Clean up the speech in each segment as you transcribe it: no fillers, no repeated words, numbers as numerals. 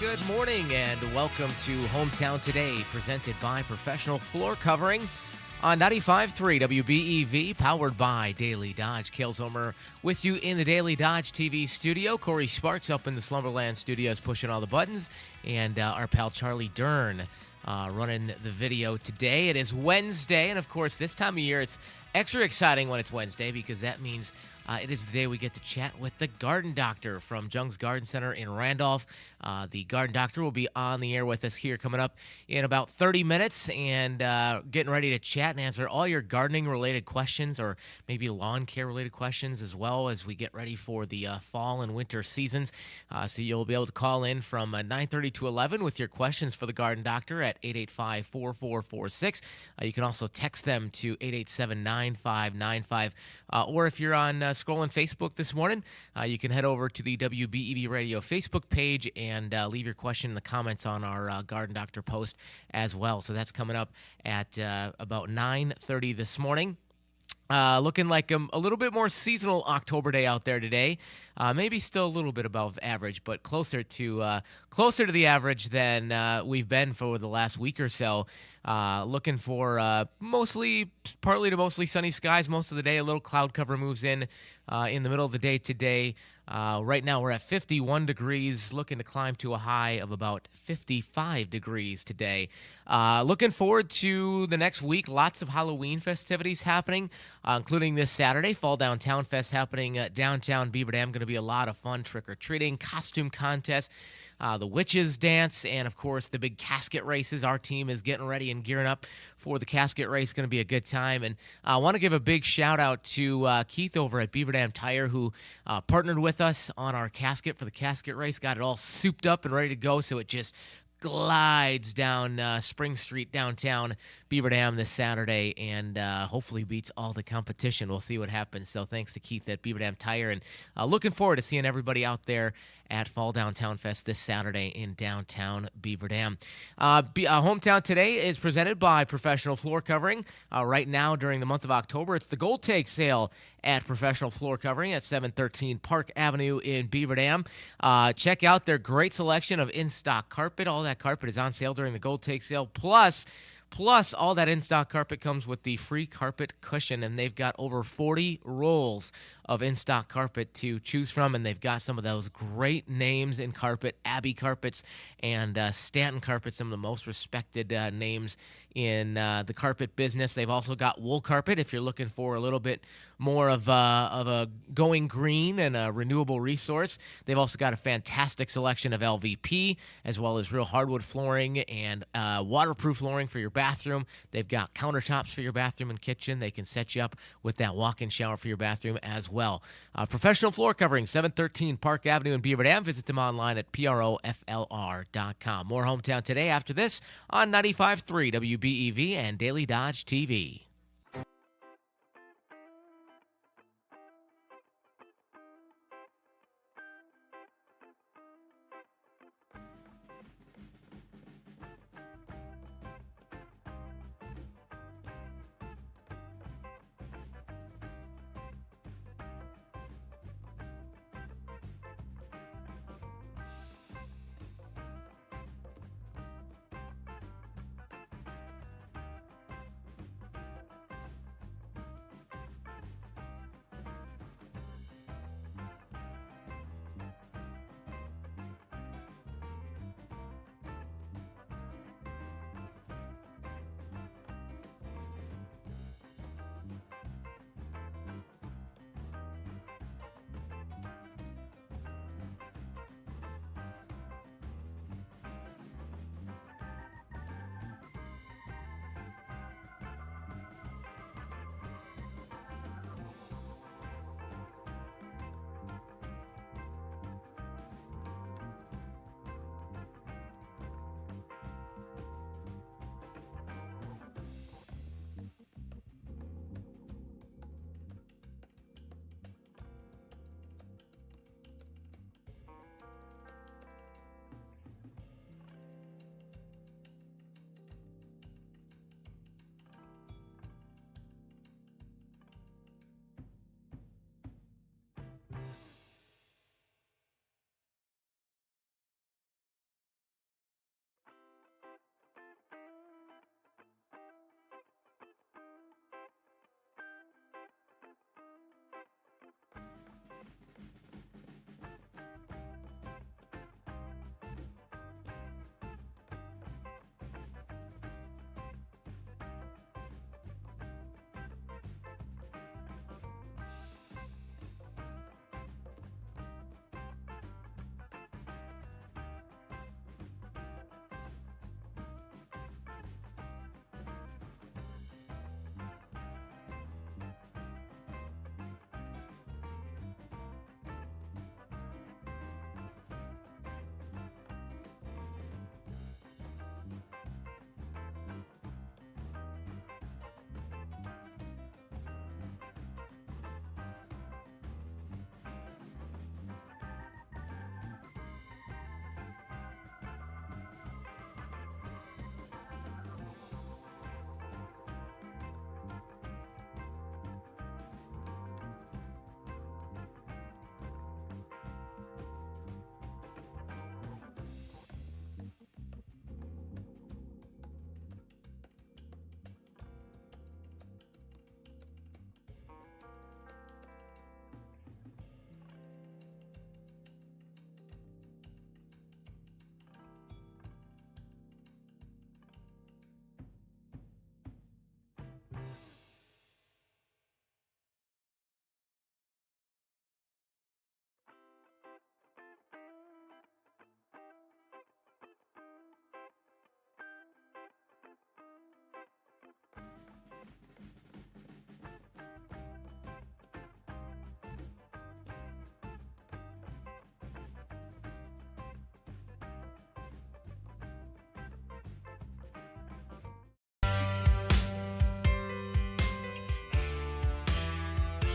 good morning and welcome to Hometown Today, presented by Professional Floor Covering on 95.3 WBEV, powered by Daily Dodge. Kales Homer with you in the Daily Dodge TV studio. Corey Sparks up in the Slumberland studios pushing all the buttons, and our pal Charlie Dern running the video today. It is Wednesday, and of course this time of year it's extra exciting when it's Wednesday because that means it is the day we get to chat with the Garden Doctor from Jung's Garden Center in Randolph. The Garden Doctor will be on the air with us here coming up in about 30 minutes and getting ready to chat and answer all your gardening-related questions or maybe lawn care-related questions as well as we get ready for the fall and winter seasons. So you'll be able to call in from 9:30 to 11 with your questions for the Garden Doctor at 885-4446. You can also text them to 887-9595. Or if you're on scrolling Facebook this morning, you can head over to the WBEV Radio Facebook page and leave your question in the comments on our Garden Doctor post as well. So that's coming up at about 9:30 this morning. Looking like a little bit more seasonal October day out there today. Maybe still a little bit above average, but closer to the average than we've been for the last week or so. Looking for partly to mostly sunny skies most of the day. A little cloud cover moves in the middle of the day today. Right now we're at 51 degrees, looking to climb to a high of about 55 degrees today. Looking forward to the next week. Lots of Halloween festivities happening, including this Saturday, Fall Downtown Fest happening at downtown Beaver Dam. Going to be a lot of fun. Trick-or-treating, costume contest, the witches dance, and of course the big casket races. Our team is getting ready and gearing up for the casket race. Going to be a good time. And I want to give a big shout out to Keith over at Beaver Dam Tire, who partnered with us on our casket for the casket race. Got it all souped up and ready to go, so it just glides down Spring Street downtown Beaver Dam this Saturday and hopefully beats all the competition. We'll see what happens. So thanks to Keith at Beaver Dam Tire, and looking forward to seeing everybody out there at Fall Downtown Fest this Saturday in downtown Beaver Dam. Hometown Today is presented by Professional Floor Covering. Right now during the month of October, it's the Gold Take Sale at Professional Floor Covering at 713 Park Avenue in Beaver Dam. Check out their great selection of in-stock carpet. All that carpet is on sale during the Gold Take Sale. Plus, all that in-stock carpet comes with the free carpet cushion, and they've got over 40 rolls of in-stock carpet to choose from, and they've got some of those great names in carpet, Abbey Carpets and Stanton Carpets, some of the most respected names in the carpet business. They've also got wool carpet if you're looking for a little bit more of a going green and a renewable resource. They've also got a fantastic selection of LVP as well as real hardwood flooring and waterproof flooring for your bathroom. They've got countertops for your bathroom and kitchen. They can set you up with that walk-in shower for your bathroom as well. Professional Floor Covering, 713 Park Avenue in Beaver Dam. Visit them online at proflr.com. More Hometown Today after this on 95.3 WBEV and Daily Dodge TV.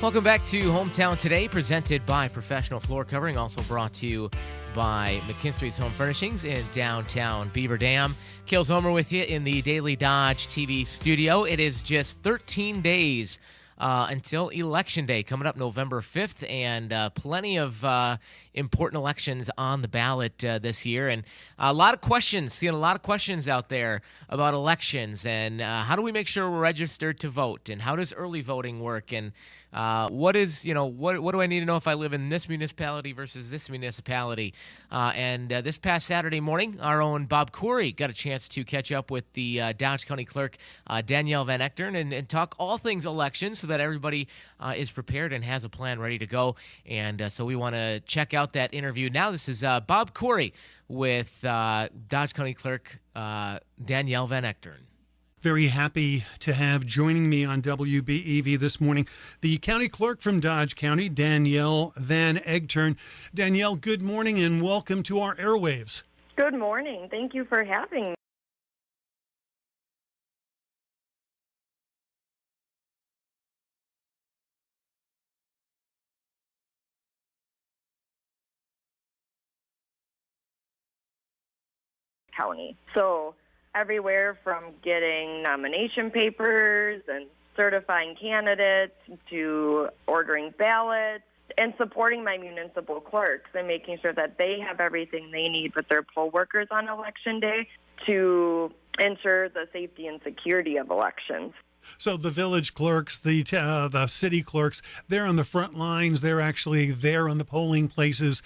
Welcome back to Hometown Today, presented by Professional Floor Covering, also brought to you by McKinstry's Home Furnishings in downtown Beaver Dam. Kales Homer with you in the Daily Dodge TV studio. It is just 13 days until Election Day, coming up November 5th, and plenty of important elections on the ballot this year. And a lot of questions, seeing a lot of questions out there about elections and how do we make sure we're registered to vote, and how does early voting work, and what do I need to know if I live in this municipality versus this municipality? And this past Saturday morning, our own Bob Corey got a chance to catch up with the Dodge County Clerk, Danielle Van Echtern, and talk all things elections so that everybody is prepared and has a plan ready to go. And so we want to check out that interview now. This is Bob Corey with Dodge County Clerk Danielle Van Echtern. Very happy to have joining me on WBEV this morning the county clerk from Dodge County, Danielle Van Echtern. Danielle, good morning and welcome to our airwaves. Good morning. Thank you for having me. County. So everywhere from getting nomination papers and certifying candidates to ordering ballots and supporting my municipal clerks and making sure that they have everything they need with their poll workers on Election Day to ensure the safety and security of elections. So the village clerks, the city clerks, they're on the front lines. They're actually there on the polling places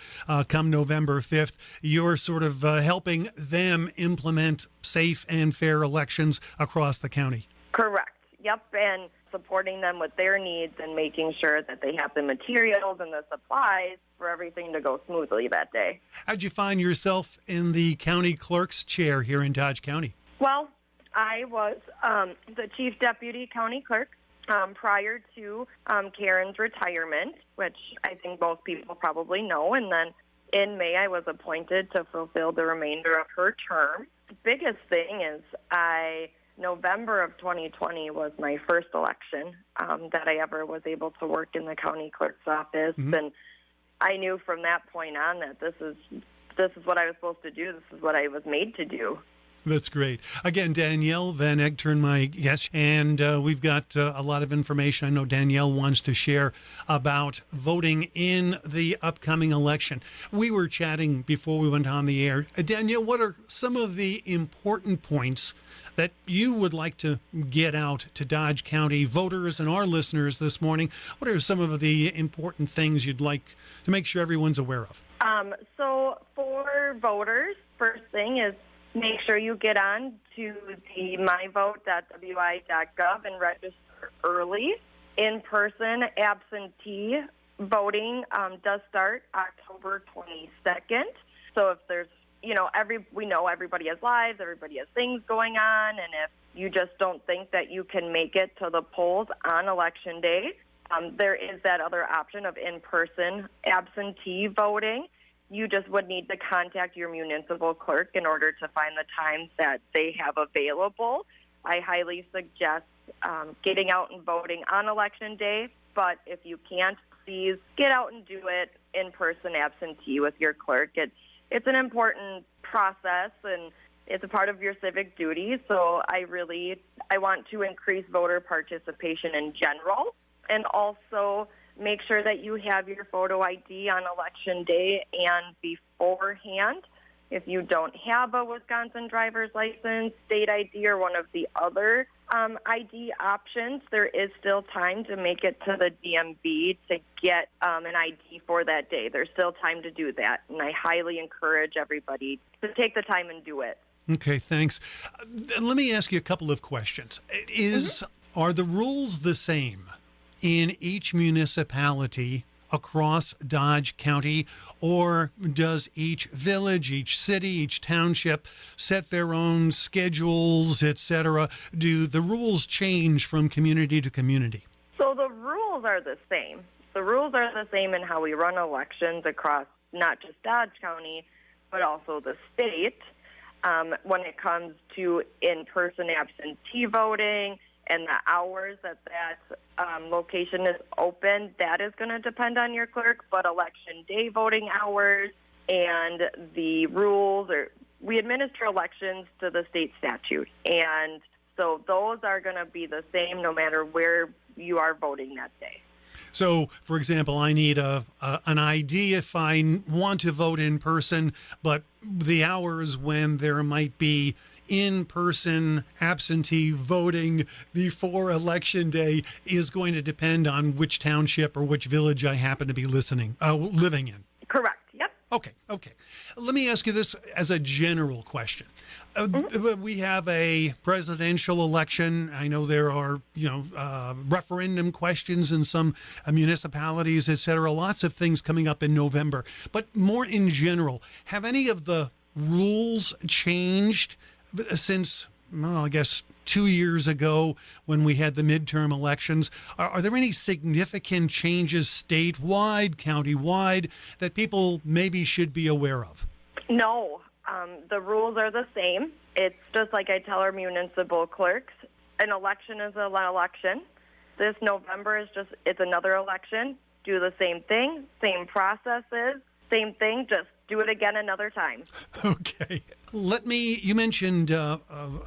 come November 5th. You're sort of helping them implement safe and fair elections across the county. Correct. Yep, and supporting them with their needs and making sure that they have the materials and the supplies for everything to go smoothly that day. How'd you find yourself in the county clerk's chair here in Dodge County? Well, I was the chief deputy county clerk prior to Karen's retirement, which I think most people probably know. And then in May, I was appointed to fulfill the remainder of her term. The biggest thing is November of 2020 was my first election that I ever was able to work in the county clerk's office. Mm-hmm. And I knew from that point on that this is what I was supposed to do. This is what I was made to do. That's great. Again, Danielle Van Echtern, my guest, and we've got a lot of information I know Danielle wants to share about voting in the upcoming election. We were chatting before we went on the air. Danielle, what are some of the important points that you would like to get out to Dodge County voters and our listeners this morning? What are some of the important things you'd like to make sure everyone's aware of? So for voters, first thing is make sure you get on to the myvote.wi.gov and register early. In-person absentee voting does start October 22nd. So if there's, we know everybody has lives, everybody has things going on, and if you just don't think that you can make it to the polls on Election Day, there is that other option of in-person absentee voting. You just would need to contact your municipal clerk in order to find the times that they have available. I highly suggest getting out and voting on Election Day, but if you can't, please get out and do it in person absentee with your clerk. It's an important process, and it's a part of your civic duty, so I want to increase voter participation in general, and also make sure that you have your photo ID on Election Day and beforehand. If you don't have a Wisconsin driver's license, state ID, or one of the other ID options, there is still time to make it to the DMV to get an ID for that day. There's still time to do that, and I highly encourage everybody to take the time and do it. Okay, thanks. Let me ask you a couple of questions. Are the rules the same in each municipality across Dodge County, or does each village, each city, each township set their own schedules, etc.? Do the rules change from community to community? So the rules are the same. The rules are the same in how we run elections across not just Dodge County, but also the state. When it comes to in-person absentee voting, and the hours that location is open, that is going to depend on your clerk. But election day voting hours and the rules, we administer elections to the state statute. And so those are going to be the same no matter where you are voting that day. So, for example, I need an ID if I want to vote in person, but the hours when there might be in-person absentee voting before Election Day is going to depend on which township or which village I happen to be living in. Correct. Yep. Okay. Let me ask you this as a general question. We have a presidential election. I know there are, referendum questions in some municipalities, et cetera. Lots of things coming up in November. But more in general, have any of the rules changed since, I guess, 2 years ago when we had the midterm elections? Are there any significant changes statewide, countywide, that people maybe should be aware of? No, the rules are the same. It's just like I tell our municipal clerks, an election is an election. This November it's another election. Do the same thing, same processes, same thing, just do it again another time. Okay. You mentioned vote.gov,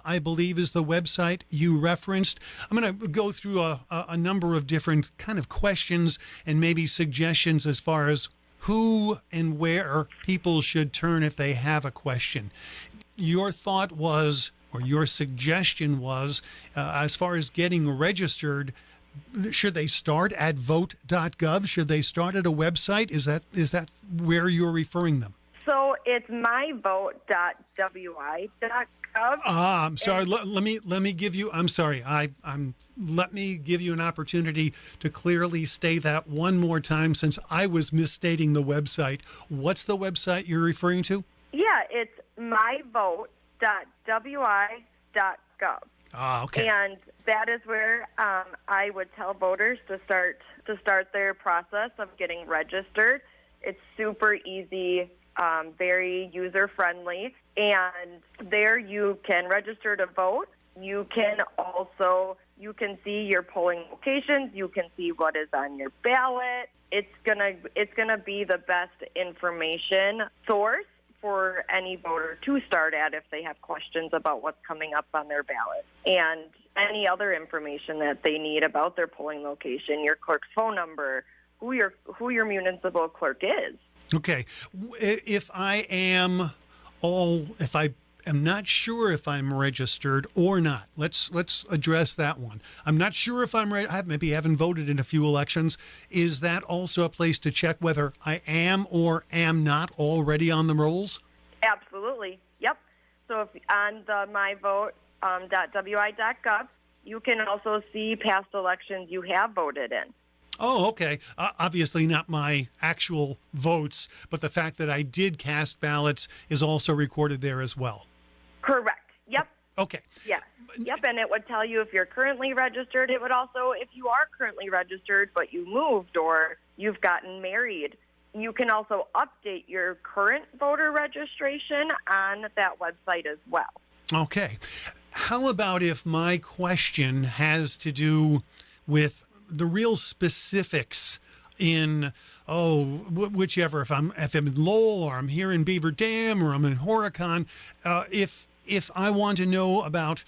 I believe is the website you referenced. I'm going to go through a number of different kind of questions and maybe suggestions as far as who and where people should turn if they have a question. Your thought was, or your suggestion was, as far as getting registered, should they start at vote.gov? Should they start at a website? Is that where you're referring them? So it's myvote.wi.gov. I'm sorry. Let me give you. I'm sorry. Let me give you an opportunity to clearly state that one more time, since I was misstating the website. What's the website you're referring to? Yeah, it's myvote.wi.gov. Okay. And that is where I would tell voters to start their process of getting registered. It's super easy, very user-friendly, and there you can register to vote. You can see your polling locations. You can see what is on your ballot. It's gonna be the best information source for any voter to start at if they have questions about what's coming up on their ballot, and any other information that they need about their polling location, your clerk's phone number, who your municipal clerk is. Okay. If I am not sure if I'm registered or not, let's address that one. I'm not sure if I maybe haven't voted in a few elections. Is that also a place to check whether I am or am not already on the rolls? Absolutely. Yep. So if on the myvote.wi.gov, you can also see past elections you have voted in. Oh, okay. Obviously not my actual votes, but the fact that I did cast ballots is also recorded there as well. Correct. Yep. Okay. Yes. Yep, and it would tell you if you're currently registered. It would also, if you are currently registered but you moved or you've gotten married, you can also update your current voter registration on that website as well. Okay. How about if my question has to do with the real specifics in whichever, if I'm in Lowell or I'm here in Beaver Dam or I'm in Horicon, if I want to know about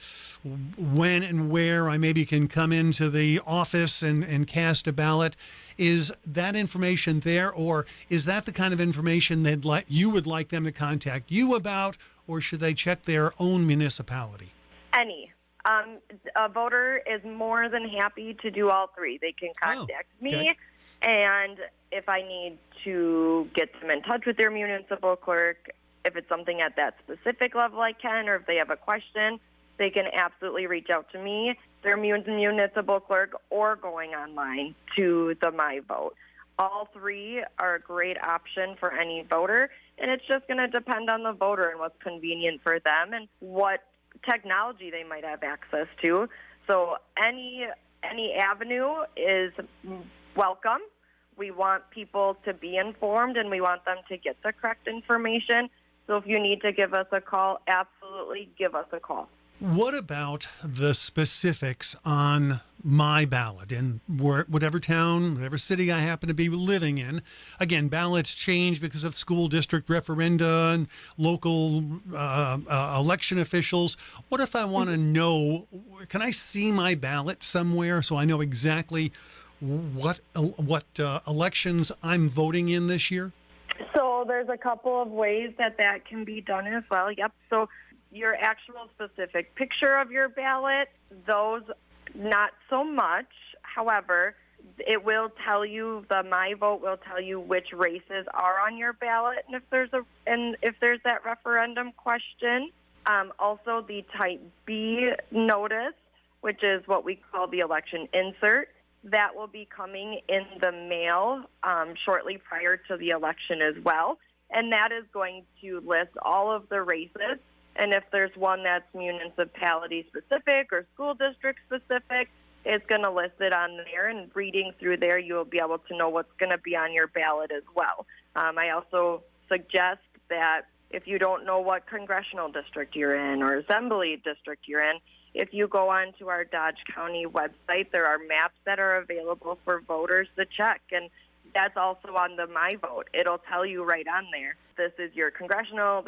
when and where I maybe can come into the office and cast a ballot, is that information there, or is that the kind of information that you would like them to contact you about, or should they check their own municipality? Any. A voter is more than happy to do all three. They can contact me, and if I need to get them in touch with their municipal clerk, if it's something at that specific level I can, or if they have a question, they can absolutely reach out to me, their municipal clerk, or going online to the My Vote. All three are a great option for any voter, and it's just going to depend on the voter and what's convenient for them and what technology they might have access to. So any avenue is welcome. We want people to be informed, and we want them to get the correct information. So if you need to give us a call, absolutely give us a call. What about the specifics on my ballot in whatever town, whatever city I happen to be living in? Again, ballots change because of school district referenda and local election officials. What if I want to know, can I see my ballot somewhere so I know exactly what elections I'm voting in this year? So there's a couple of ways that can be done as well. Yep. So your actual specific picture of your ballot, those not so much. However, it will tell you, the My Vote will tell you which races are on your ballot, and if there's that referendum question. Also, the Type B notice, which is what we call the election insert, that will be coming in the mail shortly prior to the election as well, and that is going to list all of the races. And if there's one that's municipality specific or school district specific, it's going to list it on there. And reading through there, you'll be able to know what's going to be on your ballot as well. I also suggest that if you don't know what congressional district you're in or assembly district you're in, if you go onto our Dodge County website, there are maps that are available for voters to check. And that's also on the My Vote. It'll tell you right on there, this is your congressional,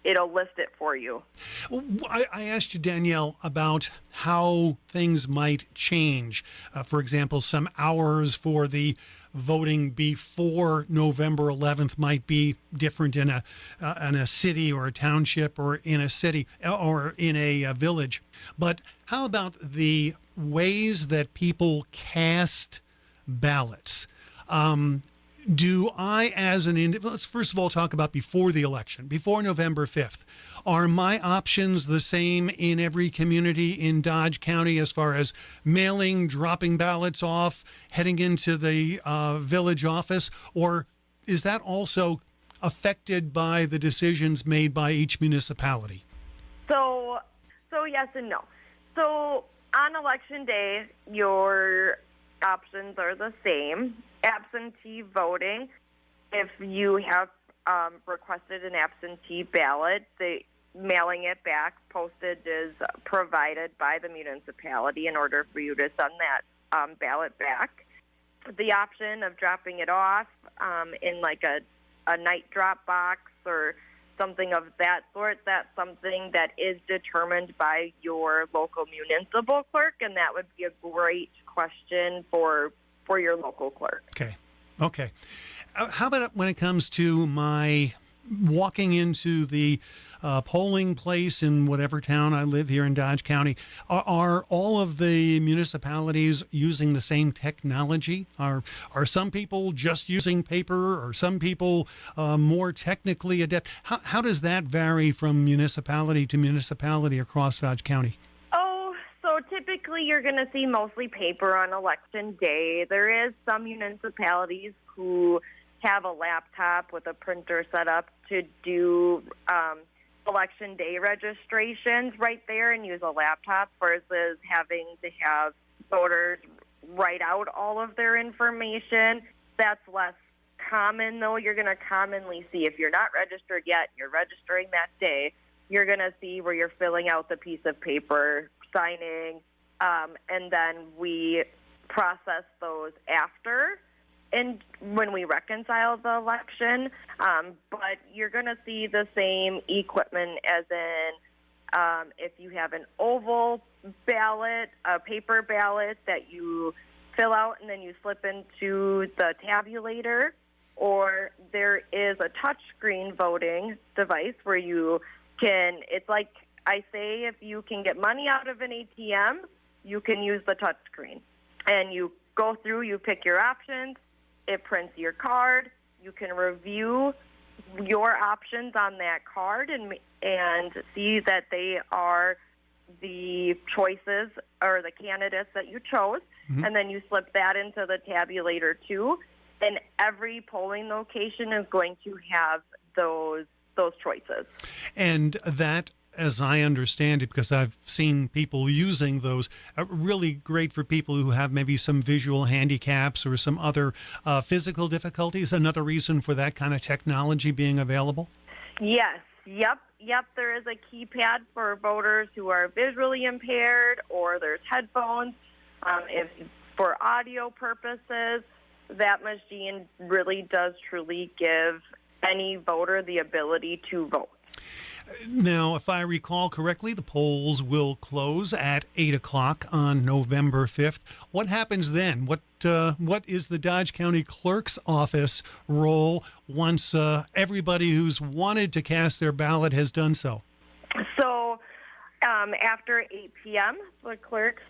it'll list it for you. I asked you, Danielle, about how things might change. For example, some hours for the voting before November 11th might be different in a city or a township or in a city or in a village. But how about the ways that people cast ballots? Do I, as an individual, let's first of all talk about before the election, before November 5th. Are my options the same in every community in Dodge County as far as mailing, dropping ballots off, heading into the village office? Or is that also affected by the decisions made by each municipality? So yes and no. So on election day, your options are the same. Absentee voting, if you have requested an absentee ballot, mailing it back, postage is provided by the municipality in order for you to send that ballot back. The option of dropping it off in like a night drop box or something of that sort, that's something that is determined by your local municipal clerk, and that would be a great question for your local clerk. Okay. How about when it comes to my walking into the polling place in whatever town I live here in Dodge County? Are all of the municipalities using the same technology? Are some people just using paper, or some people more technically adept? How does that vary from municipality to municipality across Dodge County? So typically you're going to see mostly paper on election day. There is some municipalities who have a laptop with a printer set up to do election day registrations right there and use a laptop versus having to have voters write out all of their information. That's less common, though. You're going to commonly see, if you're not registered yet, you're registering that day, you're going to see where you're filling out the piece of paper, signing, and then we process those after and when we reconcile the election. But you're going to see the same equipment as in if you have an oval ballot, a paper ballot that you fill out and then you slip into the tabulator, or there is a touchscreen voting device where you can, it's like I say, if you can get money out of an ATM, you can use the touchscreen. And you go through, you pick your options, it prints your card, you can review your options on that card and see that they are the choices or the candidates that you chose, and then you slip that into the tabulator too. And every polling location is going to have those choices. And that, as I understand it, because I've seen people using those, really great for people who have maybe some visual handicaps or some other physical difficulties. Another reason for that kind of technology being available? Yes. Yep. There is a keypad for voters who are visually impaired, or there's headphones. If for audio purposes, that machine really does truly give any voter the ability to vote. Now, if I recall correctly, the polls will close at 8 o'clock on November 5th. What happens then? What is the Dodge County Clerk's Office role once everybody who's wanted to cast their ballot has done so? So after 8 p.m., the clerks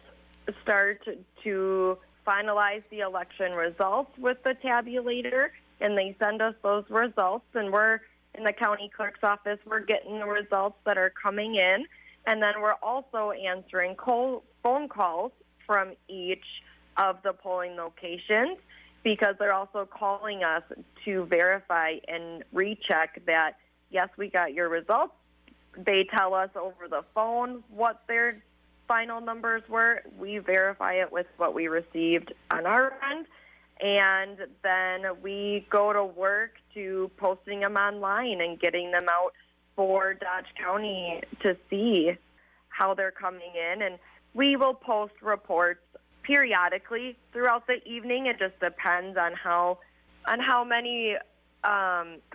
start to finalize the election results with the tabulator, and they send us those results, and we're in the county clerk's office, we're getting the results that are coming in, and then we're also answering phone calls from each of the polling locations, because they're also calling us to verify and recheck that, yes, we got your results. They tell us over the phone what their final numbers were. We verify it with what we received on our end, and then we go to work to posting them online and getting them out for Dodge County to see how they're coming in. And we will post reports periodically throughout the evening. It just depends on how many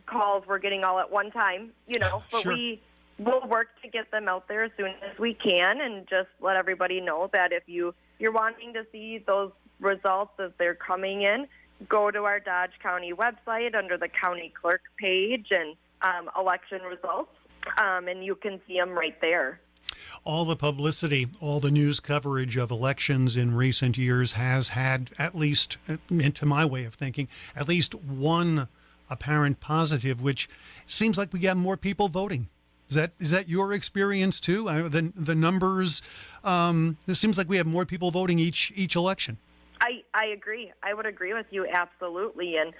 calls we're getting all at one time, but Sure. we will work to get them out there as soon as we can, and just let everybody know that if you're wanting to see those results as they're coming in, go to our Dodge County website under the county clerk page and election results, and you can see them right there. All the publicity, all the news coverage of elections in recent years has had, at least, to my way of thinking, at least one apparent positive, which seems like we got more people voting. Is that your experience too? The numbers, it seems like we have more people voting each election. I agree. I would agree with you absolutely, and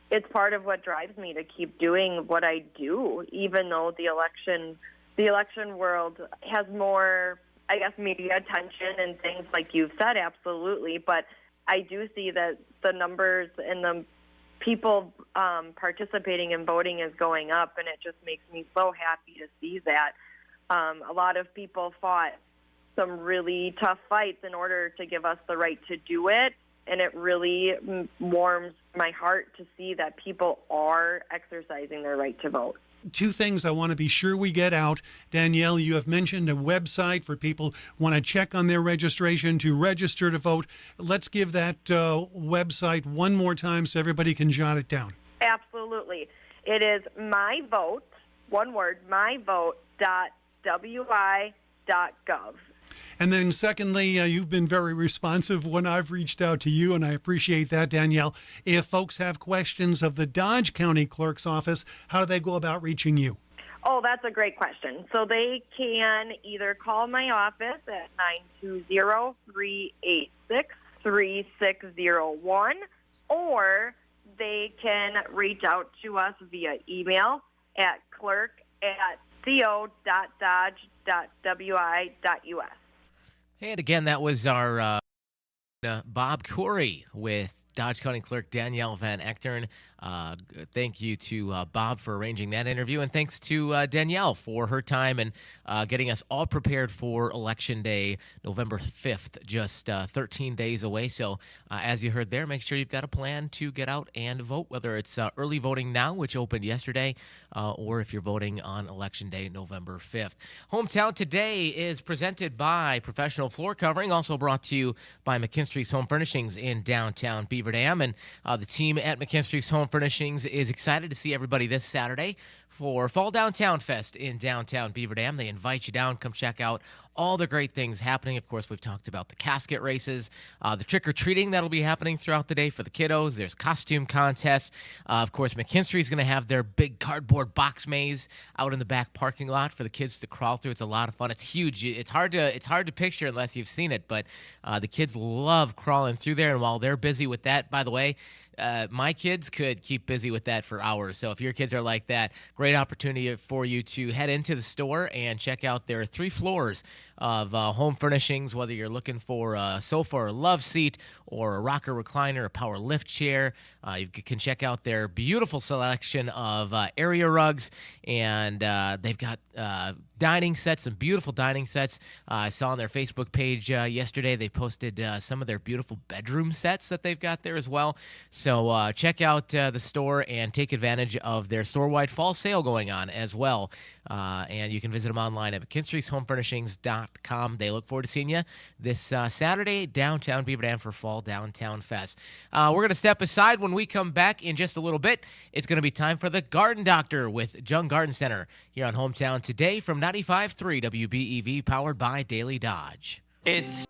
it's part of what drives me to keep doing what I do, even though the election world has more, I guess, media attention and things like you've said, absolutely. But I do see that the numbers and the people participating in voting is going up, and it just makes me so happy to see that. A lot of people fought some really tough fights in order to give us the right to do it, and it really warms my heart to see that people are exercising their right to vote. Two things I want to be sure we get out. Danielle, you have mentioned a website for people who want to check on their registration to register to vote. Let's give that website one more time so everybody can jot it down. Absolutely. It is myvote, one word, myvote.wi.gov. And then secondly, you've been very responsive when I've reached out to you, and I appreciate that, Danielle. If folks have questions of the Dodge County Clerk's Office, how do they go about reaching you? Oh, that's a great question. So they can either call my office at 920-386-3601, or they can reach out to us via email at clerk@co.dodge.wi.us. And again, that was our Bob Corey with Dodge County Clerk Danielle Van Echtern. Thank you to Bob for arranging that interview, and thanks to Danielle for her time and getting us all prepared for Election Day, November 5th, just 13 days away. So as you heard there, make sure you've got a plan to get out and vote, whether it's early voting now, which opened yesterday, or if you're voting on Election Day, November 5th. Hometown Today is presented by Professional Floor Covering, also brought to you by McKinstry's Home Furnishings in downtown Beaver Dam. And the team at McKinstry's Home Furnishings is excited to see everybody this Saturday for Fall Downtown Fest in downtown Beaver Dam. They invite you down. Come check out all the great things happening. Of course, we've talked about the casket races, the trick-or-treating that'll be happening throughout the day for the kiddos. There's costume contests. Of course, McKinstry's going to have their big cardboard box maze out in the back parking lot for the kids to crawl through. It's a lot of fun. It's huge. It's hard to picture unless you've seen it, but the kids love crawling through there. And while they're busy with that, by the way, my kids could keep busy with that for hours. So if your kids are like that, great opportunity for you to head into the store and check out their 3 floors of home furnishings, whether you're looking for a sofa or love seat or a rocker recliner, a power lift chair. You can check out their beautiful selection of area rugs, and they've got dining sets, some beautiful dining sets. I saw on their Facebook page yesterday they posted some of their beautiful bedroom sets that they've got there as well. So check out the store and take advantage of their store-wide fall sale going on as well. And you can visit them online at McKinstry'sHomeFurnishings.com. They look forward to seeing you this Saturday downtown Beaver Dam for Fall Downtown Fest. We're going to step aside. When we come back in just a little bit, it's going to be time for the Garden Doctor with Jung Garden Center here on Hometown Today from 95.3 WBEV, powered by Daily Dodge. It's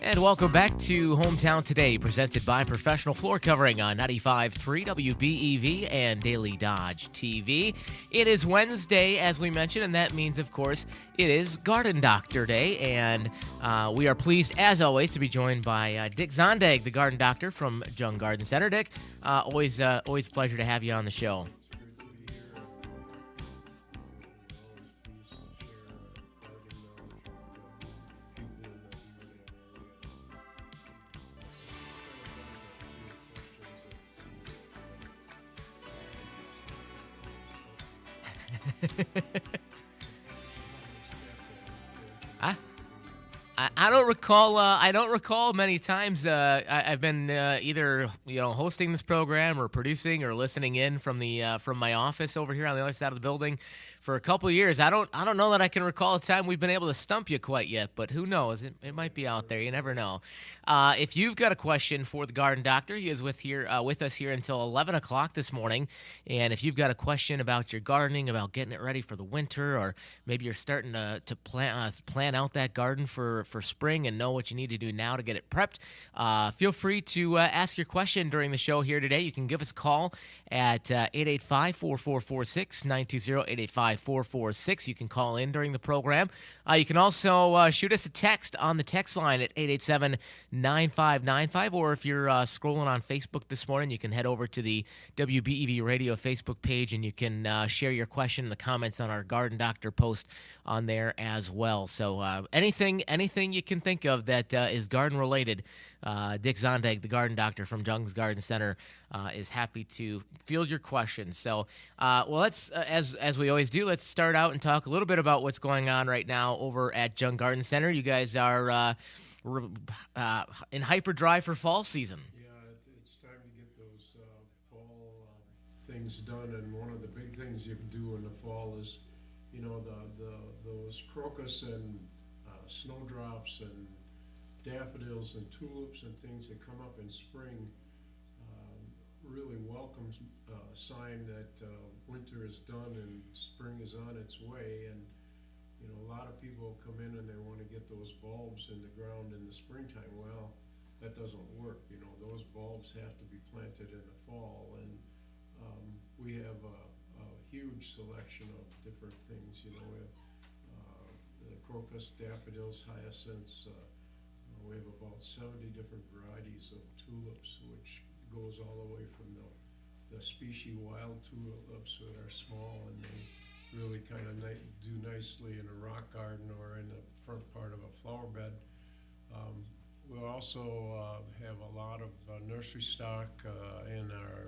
And welcome back to Hometown Today, presented by Professional Floor Covering on 95.3 WBEV and Daily Dodge TV. It is Wednesday, as we mentioned, and that means, of course, it is Garden Doctor Day. And we are pleased, as always, to be joined by Dick Zondag, the Garden Doctor from Jung Garden Center. Dick, always a pleasure to have you on the show. I don't recall. I don't recall many times I've been either hosting this program or producing or listening in from my office over here on the other side of the building for a couple of years. I don't know that I can recall a time we've been able to stump you quite yet, but who knows? It might be out there. You never know. If you've got a question for the Garden Doctor, he is with us here until 11 o'clock this morning. And if you've got a question about your gardening, about getting it ready for the winter, or maybe you're starting to plan out that garden for spring and know what you need to do now to get it prepped, feel free to ask your question during the show here today. You can give us a call at 885-4446, 920-885-4446. You can call in during the program. You can also shoot us a text on the text line at 887-9595, or if you're scrolling on Facebook this morning, you can head over to the WBEV Radio Facebook page, and you can share your question in the comments on our Garden Doctor post on there as well. So anything you can think of that is garden related, Dick Zondag, the Garden Doctor from Jung's Garden Center, is happy to field your questions. So, let's as we always do, let's start out and talk a little bit about what's going on right now over at Jung Garden Center. You guys are in hyperdrive for fall season. Yeah, it's time to get those fall things done, and one of the big things you can do in the fall is, those crocus and snowdrops and daffodils and tulips and things that come up in spring really welcome sign that winter is done and spring is on its way. And a lot of people come in and they want to get those bulbs in the ground in the springtime. Well, that doesn't work. Those bulbs have to be planted in the fall, and we have a huge selection of different things. We have the crocus, daffodils, hyacinths. We have about 70 different varieties of tulips, which goes all the way from the species wild tulips that are small and they really kind of do nicely in a rock garden or in the front part of a flower bed. We'll also have a lot of nursery stock in our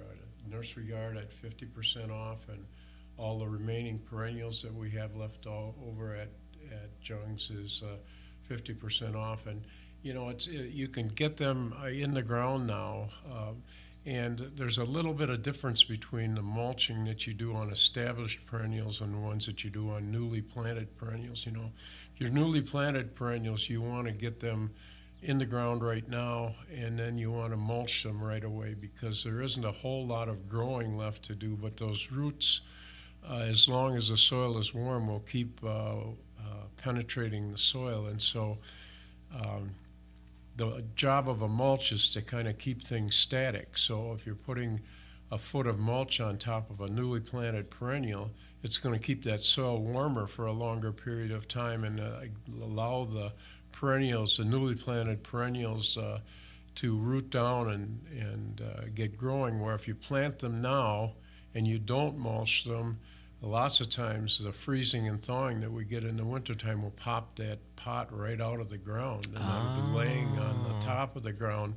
nursery yard at 50% off, and all the remaining perennials that we have left over at Jung's is 50% off. And you can get them in the ground now, and there's a little bit of difference between the mulching that you do on established perennials and the ones that you do on newly planted perennials. Your newly planted perennials, you want to get them in the ground right now, and then you want to mulch them right away, because there isn't a whole lot of growing left to do, but those roots, as long as the soil is warm, will keep penetrating the soil. And so the job of a mulch is to kind of keep things static. So if you're putting a foot of mulch on top of a newly planted perennial, it's going to keep that soil warmer for a longer period of time and allow the perennials, the newly planted perennials, to root down and get growing. Where if you plant them now and you don't mulch them, lots of times the freezing and thawing that we get in the wintertime will pop that pot right out of the ground, and it'll be laying on the top of the ground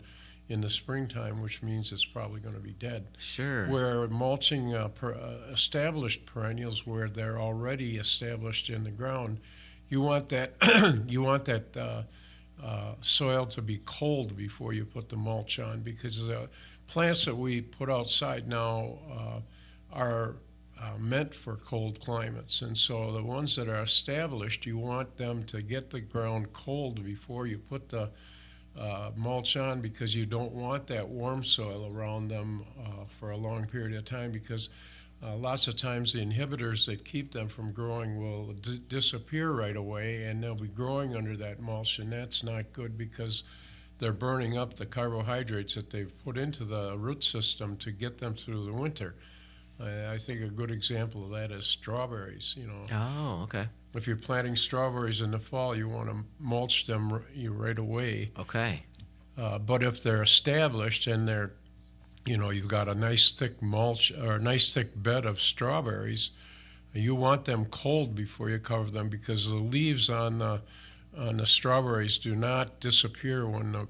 in the springtime, which means it's probably going to be dead. Sure. Where mulching established perennials, where they're already established in the ground, you want that soil to be cold before you put the mulch on, because the plants that we put outside now are meant for cold climates, and so the ones that are established, you want them to get the ground cold before you put the mulch on, because you don't want that warm soil around them for a long period of time, because lots of times the inhibitors that keep them from growing will disappear right away, and they'll be growing under that mulch, and that's not good, because they're burning up the carbohydrates that they've put into the root system to get them through the winter. I think a good example of that is strawberries. Oh, okay. If you're planting strawberries in the fall, you want to mulch them right away. Okay. But if they're established and they're, you've got a nice thick mulch or a nice thick bed of strawberries, you want them cold before you cover them, because the leaves on the strawberries do not disappear when the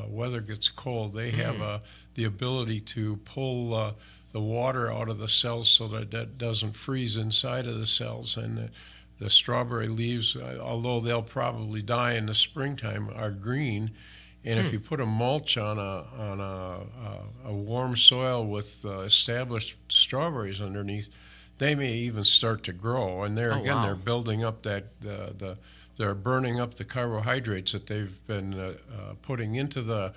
weather gets cold. They have the ability to pull the water out of the cells so that that doesn't freeze inside of the cells. And the strawberry leaves, although they'll probably die in the springtime, are green. And if you put a mulch on a warm soil with established strawberries underneath, they may even start to grow. And they're building up they're burning up the carbohydrates that they've been putting into the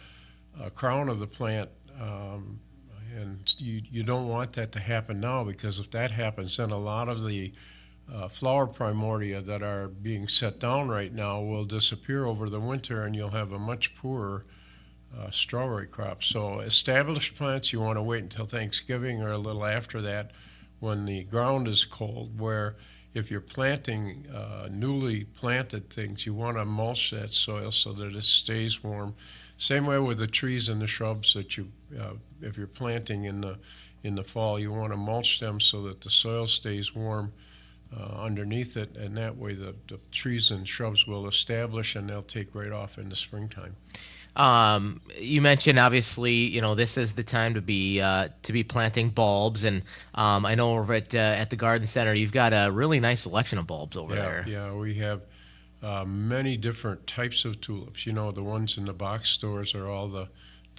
crown of the plant. And you don't want that to happen now, because if that happens, then a lot of the flower primordia that are being set down right now will disappear over the winter, and you'll have a much poorer strawberry crop. So established plants, you want to wait until Thanksgiving or a little after that, when the ground is cold, where if you're planting newly planted things, you want to mulch that soil so that it stays warm. Same way with the trees and the shrubs that if you're planting in the fall, you want to mulch them so that the soil stays warm underneath it, and that way the trees and shrubs will establish and they'll take right off in the springtime. You mentioned, obviously, this is the time to be planting bulbs, and I know over at the garden center you've got a really nice selection of bulbs over there. Yeah, we have many different types of tulips. The ones in the box stores are all the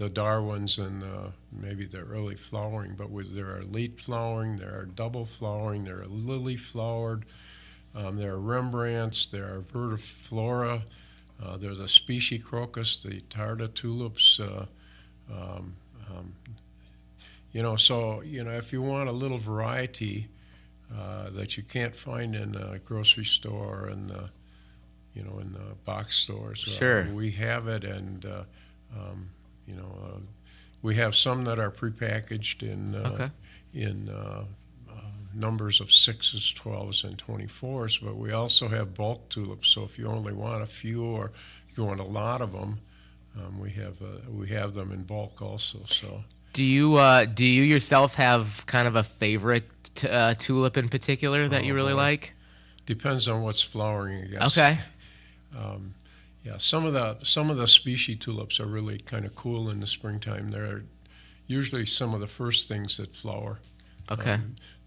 Darwins and maybe the early flowering, but there are late flowering, there are double flowering, there are lily flowered, there are Rembrandts, there are vertiflora. There's a species crocus, the Tarda tulips. So if you want a little variety that you can't find in a grocery store and in the box stores, sure, we have it, and we have some that are prepackaged in numbers of 6s, 12s, and 24s, but we also have bulk tulips. So if you only want a few, or if you want a lot of them, we have them in bulk also. So do you yourself have kind of a favorite tulip in particular that you really like? Depends on what's flowering, I guess. Okay. Yeah, some of the species tulips are really kind of cool in the springtime. They're usually some of the first things that flower. Okay.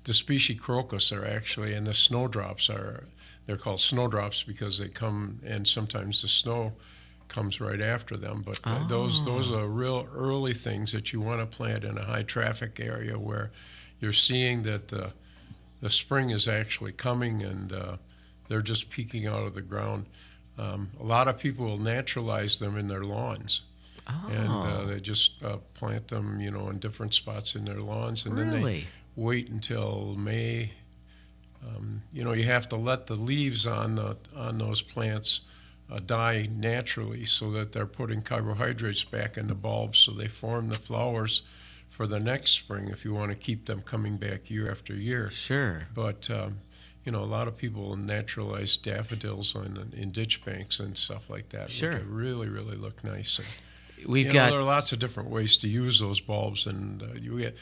The species crocus are actually, and the snowdrops they're called snowdrops because they come, and sometimes the snow comes right after them. But those are real early things that you want to plant in a high traffic area where you're seeing that the spring is actually coming, and they're just peeking out of the ground. A lot of people will naturalize them in their lawns. And they just plant them, in different spots in their lawns, and then they wait until May. You have to let the leaves on those plants die naturally, so that they're putting carbohydrates back in the bulbs, so they form the flowers for the next spring if you want to keep them coming back year after year. Sure. But a lot of people naturalize daffodils in ditch banks and stuff like that. Sure. They really, really look nice. And, there are lots of different ways to use those bulbs, and you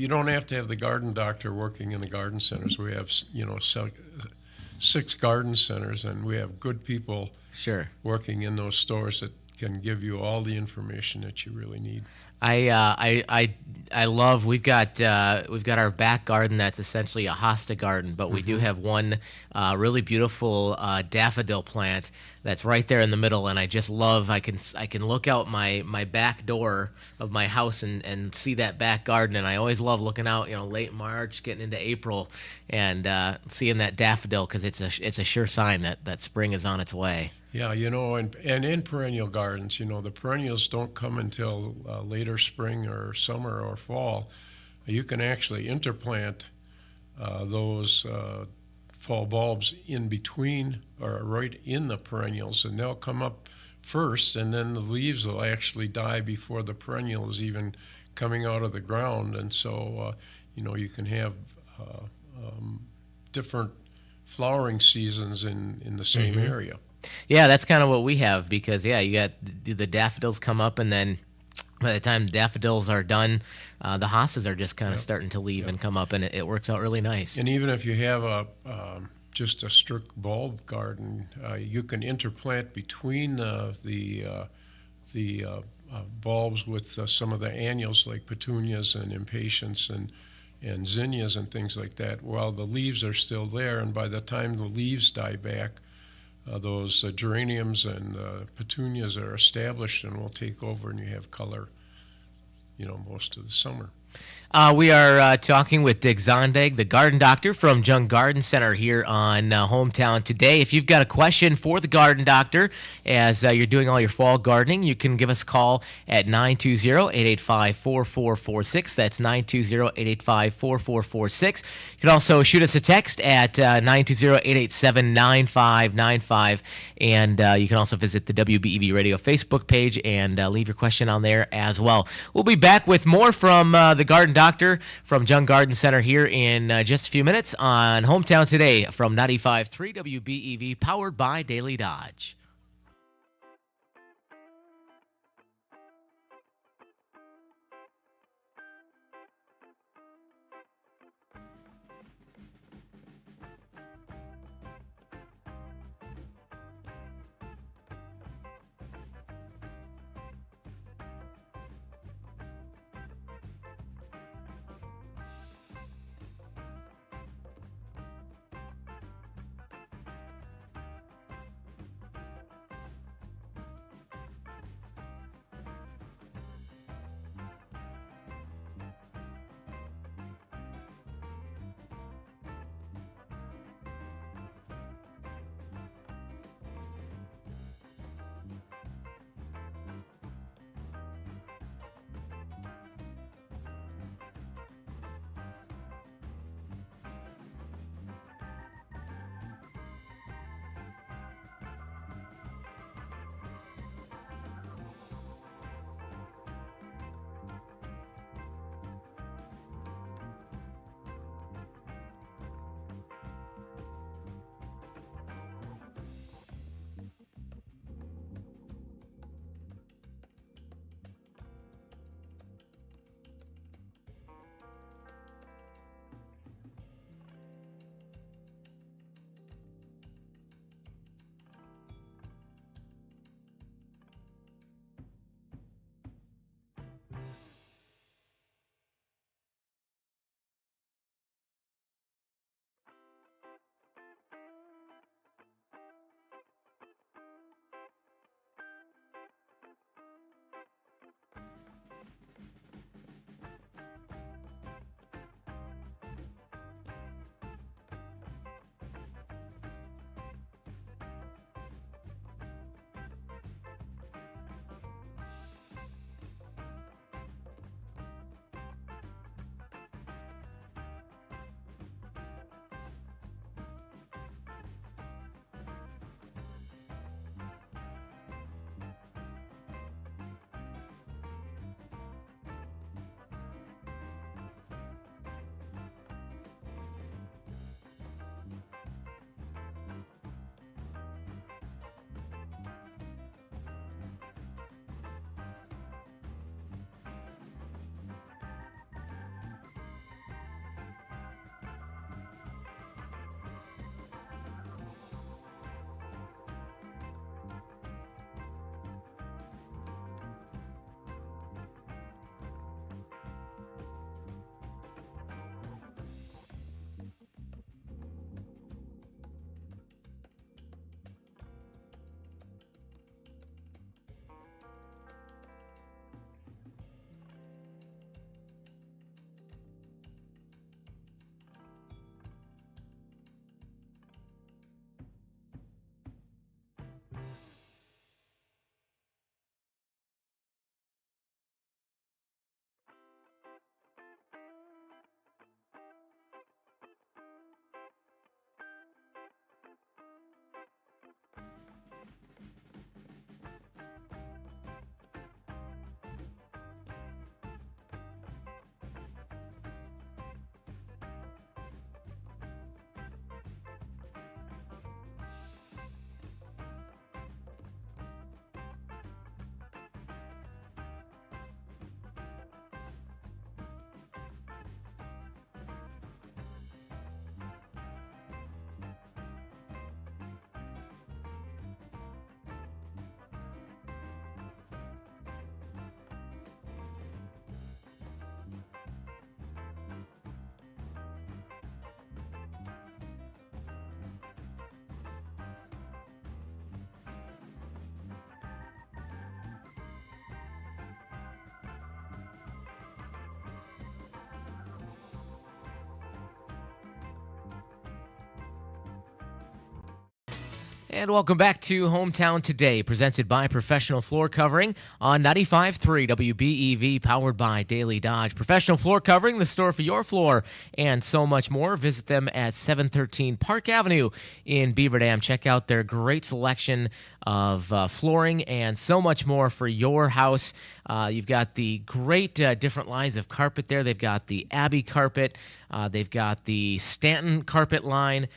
don't have to have the garden doctor working in the garden centers. We have 6 garden centers, and we have good people working in those stores that can give you all the information that you really need. I love, we've got our back garden that's essentially a hosta garden, but we do have one really beautiful daffodil plant that's right there in the middle, and I just love, I can look out my back door of my house and see that back garden, and I always love looking out, late March, getting into April, and seeing that daffodil, because it's a sure sign that spring is on its way. Yeah, and in perennial gardens, the perennials don't come until later spring or summer or fall. You can actually interplant those fall bulbs in between or right in the perennials, and they'll come up first, and then the leaves will actually die before the perennial is even coming out of the ground. And so, you can have different flowering seasons in the same area. Yeah, that's kind of what we have because, you got the daffodils come up, and then by the time the daffodils are done, the hostas are just kind of starting to leave and come up, and it works out really nice. And even if you have just a strict bulb garden, you can interplant between the bulbs with some of the annuals like petunias and impatiens and zinnias and things like that while the leaves are still there. And by the time the leaves die back, those geraniums and petunias are established and will take over, and you have color, most of the summer. We are talking with Dick Zondag, the garden doctor from Jung Garden Center here on Hometown Today. If you've got a question for the garden doctor as you're doing all your fall gardening, you can give us a call at 920-885-4446. That's 920-885-4446. You can also shoot us a text at 920-887-9595. And you can also visit the WBEV Radio Facebook page and leave your question on there as well. We'll be back with more from the garden doctor from Jung Garden Center here in just a few minutes on Hometown Today from 95.3 WBEV, powered by Daily Dodge. And welcome back to Hometown Today, presented by Professional Floor Covering on 95.3 WBEV, powered by Daily Dodge. Professional Floor Covering, the store for your floor, and so much more. Visit them at 713 Park Avenue in Beaver Dam. Check out their great selection of flooring and so much more for your house. You've got the great different lines of carpet there. They've got the Abbey carpet. They've got the Stanton carpet line,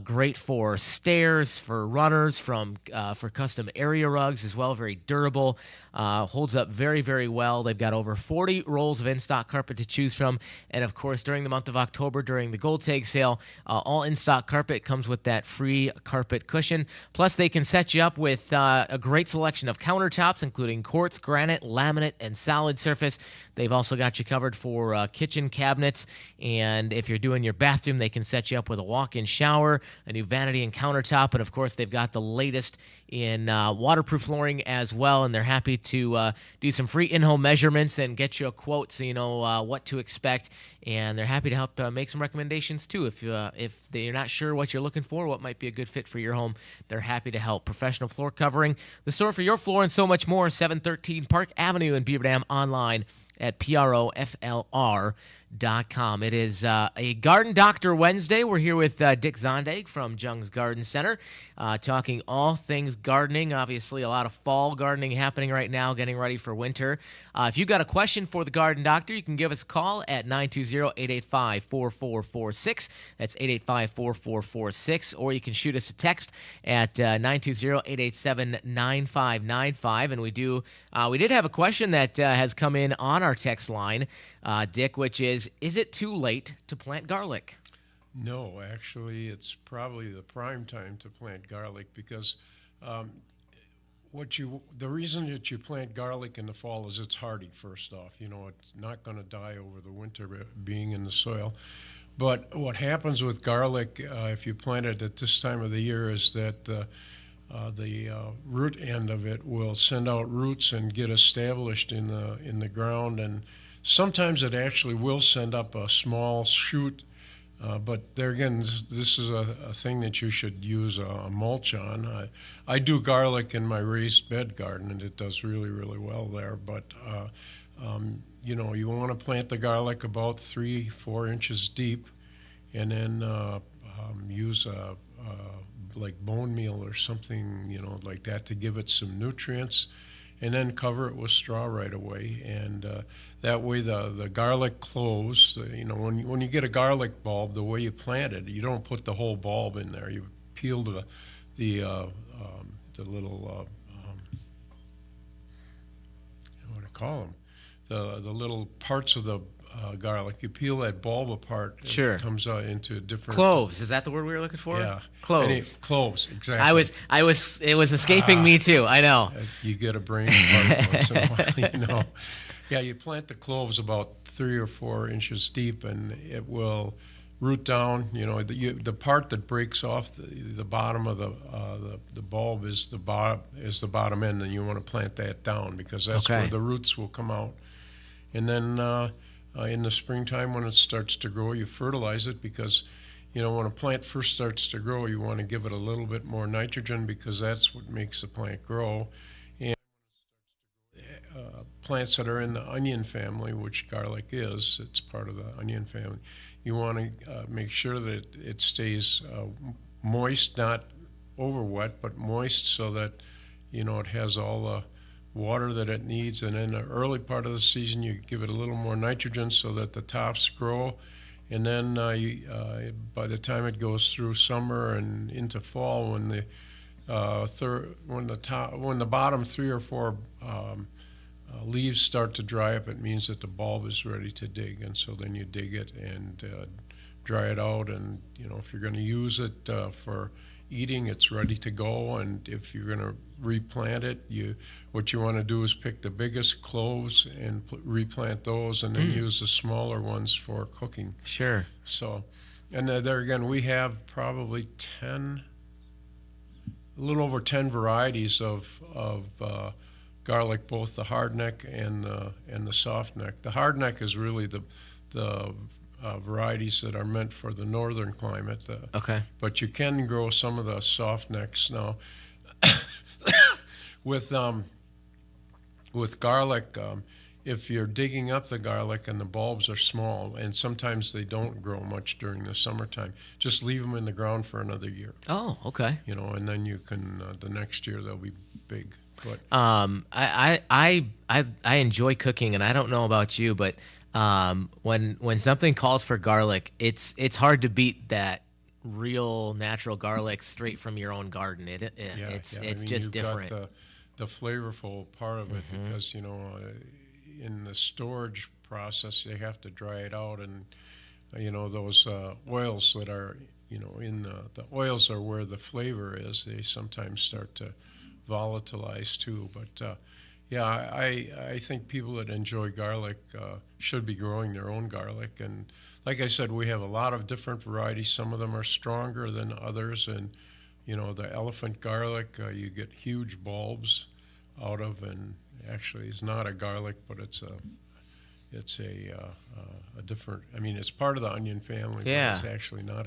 great for stairs, for runners, for custom area rugs as well. Very durable, holds up very, very well. They've got over 40 rolls of in-stock carpet to choose from. And, of course, during the month of October, during the Gold Tag sale, all in-stock carpet comes with that free carpet cushion. Plus, they can set you up with a great selection of countertops, including quartz, granite, laminate, and solid surface. They've also got you covered for kitchen cabinets, and if you're doing your bathroom, they can set you up with a walk-in shower, a new vanity and countertop, and of course, they've got the latest in waterproof flooring as well, and they're happy to do some free in-home measurements and get you a quote so you know what to expect, and they're happy to help make some recommendations too. If you're not sure what you're looking for, what might be a good fit for your home, they're happy to help. Professional Floor Covering, the store for your floor and so much more, 713 Park Avenue in Beaver Dam, online at PROFLR.com. It is a Garden Doctor Wednesday. We're here with Dick Zondag from Jung's Garden Center, talking all things gardening. Obviously, a lot of fall gardening happening right now, getting ready for winter. If you've got a question for the Garden Doctor, you can give us a call at 920-885-4446. That's 885-4446. Or you can shoot us a text at 920-887-9595. And we did have a question that has come in on our text line, Dick, which is it too late to plant garlic? No, actually, it's probably the prime time to plant garlic because the reason that you plant garlic in the fall is it's hardy, first off. You know, it's not going to die over the winter being in the soil. But what happens with garlic, if you plant it at this time of the year, is that the root end of it will send out roots and get established in the ground, and sometimes it actually will send up a small shoot. But there again, this is a thing that you should use a mulch on. I do garlic in my raised bed garden, and it does really, really well there. But you know, you want to plant the garlic about 3-4 inches deep, and then use like bone meal or something, you know, like that to give it some nutrients, and then cover it with straw right away. And that way the garlic cloves, you know, when you get a garlic bulb, the way you plant it, you don't put the whole bulb in there. You peel the little, what do you call them? The little parts of the garlic. You peel that bulb apart. Sure. It comes out into different Cloves. Is that the word we were looking for? Yeah. Cloves. Cloves, exactly. It was escaping me too. I know. You get a brain fart once in a while, you know. Yeah, you plant the cloves about 3 or 4 inches deep, and it will root down. You know, the part that breaks off the bottom of the bulb is the bottom end, and you want to plant that down because that's where the roots will come out. And then in the springtime, when it starts to grow, you fertilize it because, you know, when a plant first starts to grow, you want to give it a little bit more nitrogen because that's what makes the plant grow. And plants that are in the onion family, which garlic is, it's part of the onion family, you want to make sure that it stays moist, not over wet, but moist so that, you know, it has all the water that it needs. And in the early part of the season, you give it a little more nitrogen so that the tops grow. And then by the time it goes through summer and into fall, when the bottom 3 or 4 leaves start to dry up, it means that the bulb is ready to dig. And so then you dig it and dry it out. And, you know, if you're going to use it for eating, it's ready to go. And if you're going to replant it, what you want to do is pick the biggest cloves and replant those, and then use the smaller ones for cooking. Sure. So, and there again, we have probably a little over 10 varieties of garlic, both the hardneck and the softneck. The hardneck is really the varieties that are meant for the northern climate. Okay. But you can grow some of the soft necks now. With garlic, if you're digging up the garlic and the bulbs are small, and sometimes they don't grow much during the summertime, just leave them in the ground for another year. Oh, okay. And then you can the next year they'll be big. But I enjoy cooking, and I don't know about you, but when something calls for garlic, it's hard to beat that real natural garlic straight from your own garden. It's I mean, just you've different. Got the flavorful part of it because in the storage process they have to dry it out, and those oils that are in the oils are where the flavor is. They sometimes start to volatilize too, but I think people that enjoy garlic should be growing their own garlic. And like I said, we have a lot of different varieties. Some of them are stronger than others, and the elephant garlic you get huge bulbs out of, and actually it's not a garlic, but it's a different. I mean, it's part of the onion family, Yeah. but it's actually not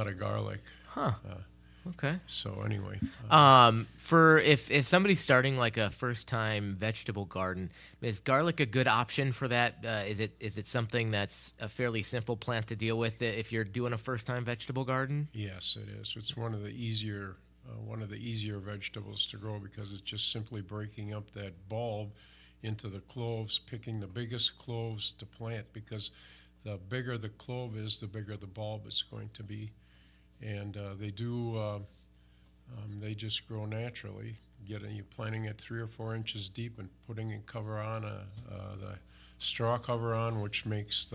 a garlic. Huh. Okay. So anyway, For if somebody's starting like a first time vegetable garden, is garlic a good option for that? Is it something that's a fairly simple plant to deal with if you're doing a first time vegetable garden? yes, it is. It's one of the easier vegetables to grow because it's just simply breaking up that bulb into the cloves, picking the biggest cloves to plant, because the bigger the clove is, the bigger the bulb is going to be. And they just grow naturally. You planting it 3 or 4 inches deep and putting a cover on, the straw cover on, which makes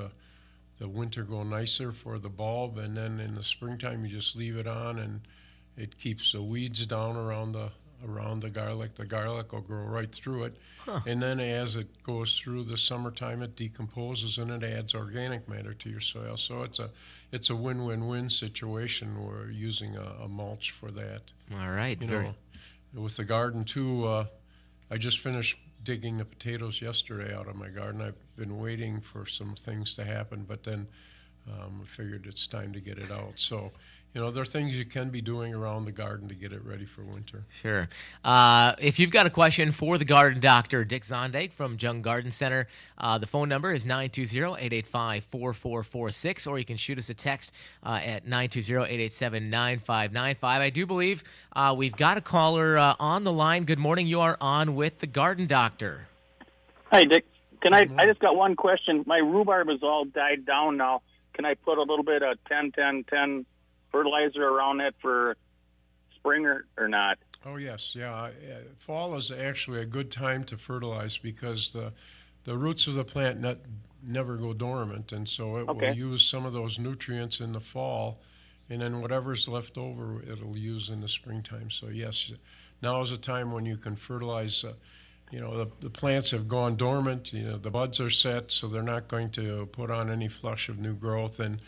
the winter go nicer for the bulb. And then in the springtime, you just leave it on, and it keeps the weeds down around the garlic. The garlic will grow right through it. Huh. And then as it goes through the summertime, it decomposes and it adds organic matter to your soil. So it's a win-win-win situation. We're using a mulch for that. All right. With the garden too, I just finished digging the potatoes yesterday out of my garden. I've been waiting for some things to happen, but then I figured it's time to get it out. So there are things you can be doing around the garden to get it ready for winter. Sure. If you've got a question for the garden doctor, Dick Zondag from Jung Garden Center, the phone number is 920-885-4446, or you can shoot us a text at 920-887-9595. I do believe we've got a caller on the line. Good morning. You are on with the garden doctor. Hi, Dick. I just got one question. My rhubarb has all died down now. Can I put a little bit of 10-10-10 fertilizer around it for spring or not? Oh, yes. Yeah. Fall is actually a good time to fertilize because the roots of the plant never go dormant, and so it will use some of those nutrients in the fall, and then whatever's left over it'll use in the springtime. So yes, now is a time when you can fertilize. The plants have gone dormant. The buds are set, so they're not going to put on any flush of new growth. And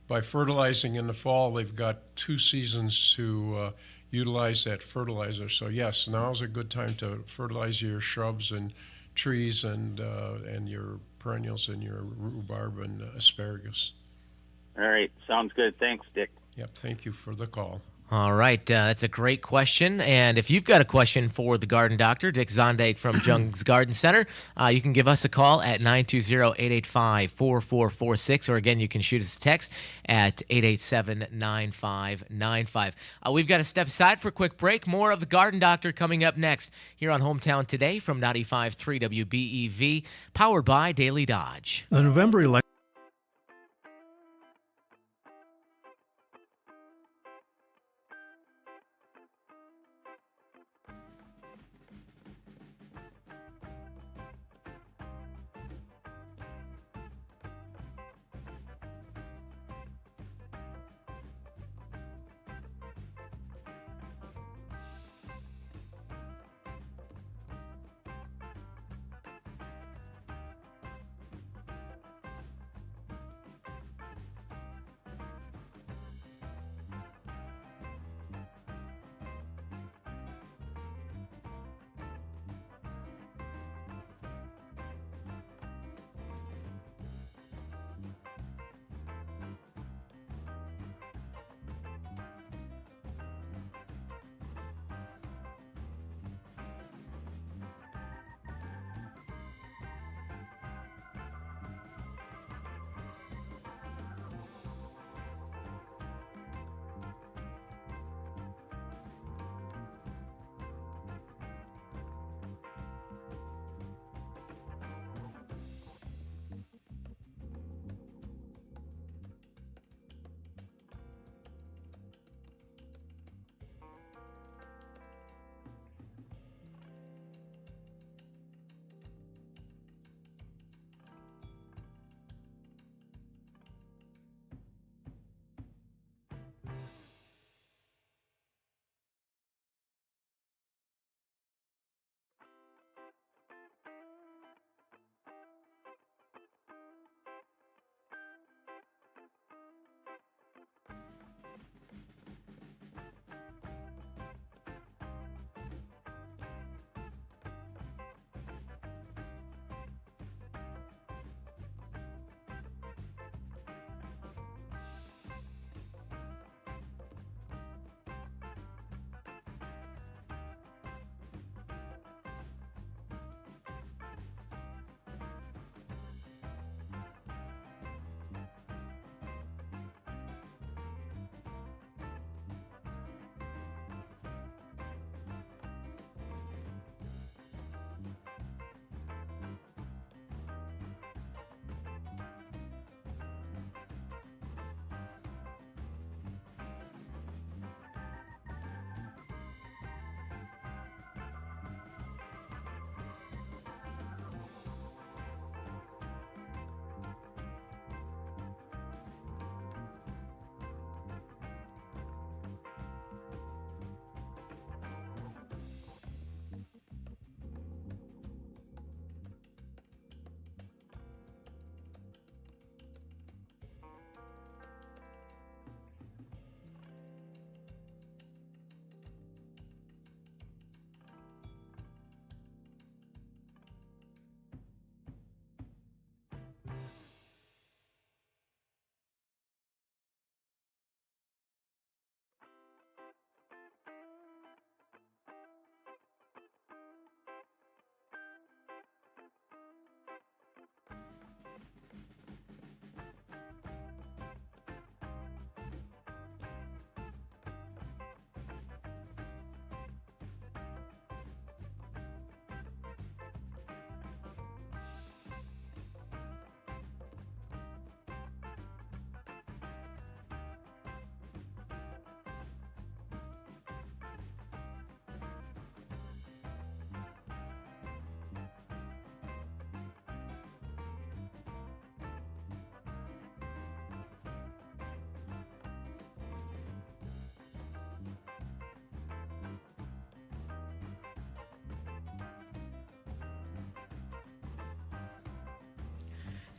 by fertilizing in the fall, they've got 2 seasons to utilize that fertilizer. So yes, now is a good time to fertilize your shrubs and trees and your perennials and your rhubarb and asparagus. All right, sounds good. Thanks, Dick. Yep, thank you for the call. All right, that's a great question. And if you've got a question for the garden doctor, Dick Zondag from Jung's Garden Center, you can give us a call at 920-885-4446, or again, you can shoot us a text at 887-9595. We've got to step aside for a quick break. More of the garden doctor coming up next here on Hometown Today from 95.3 WBEV, powered by Daily Dodge. The November election.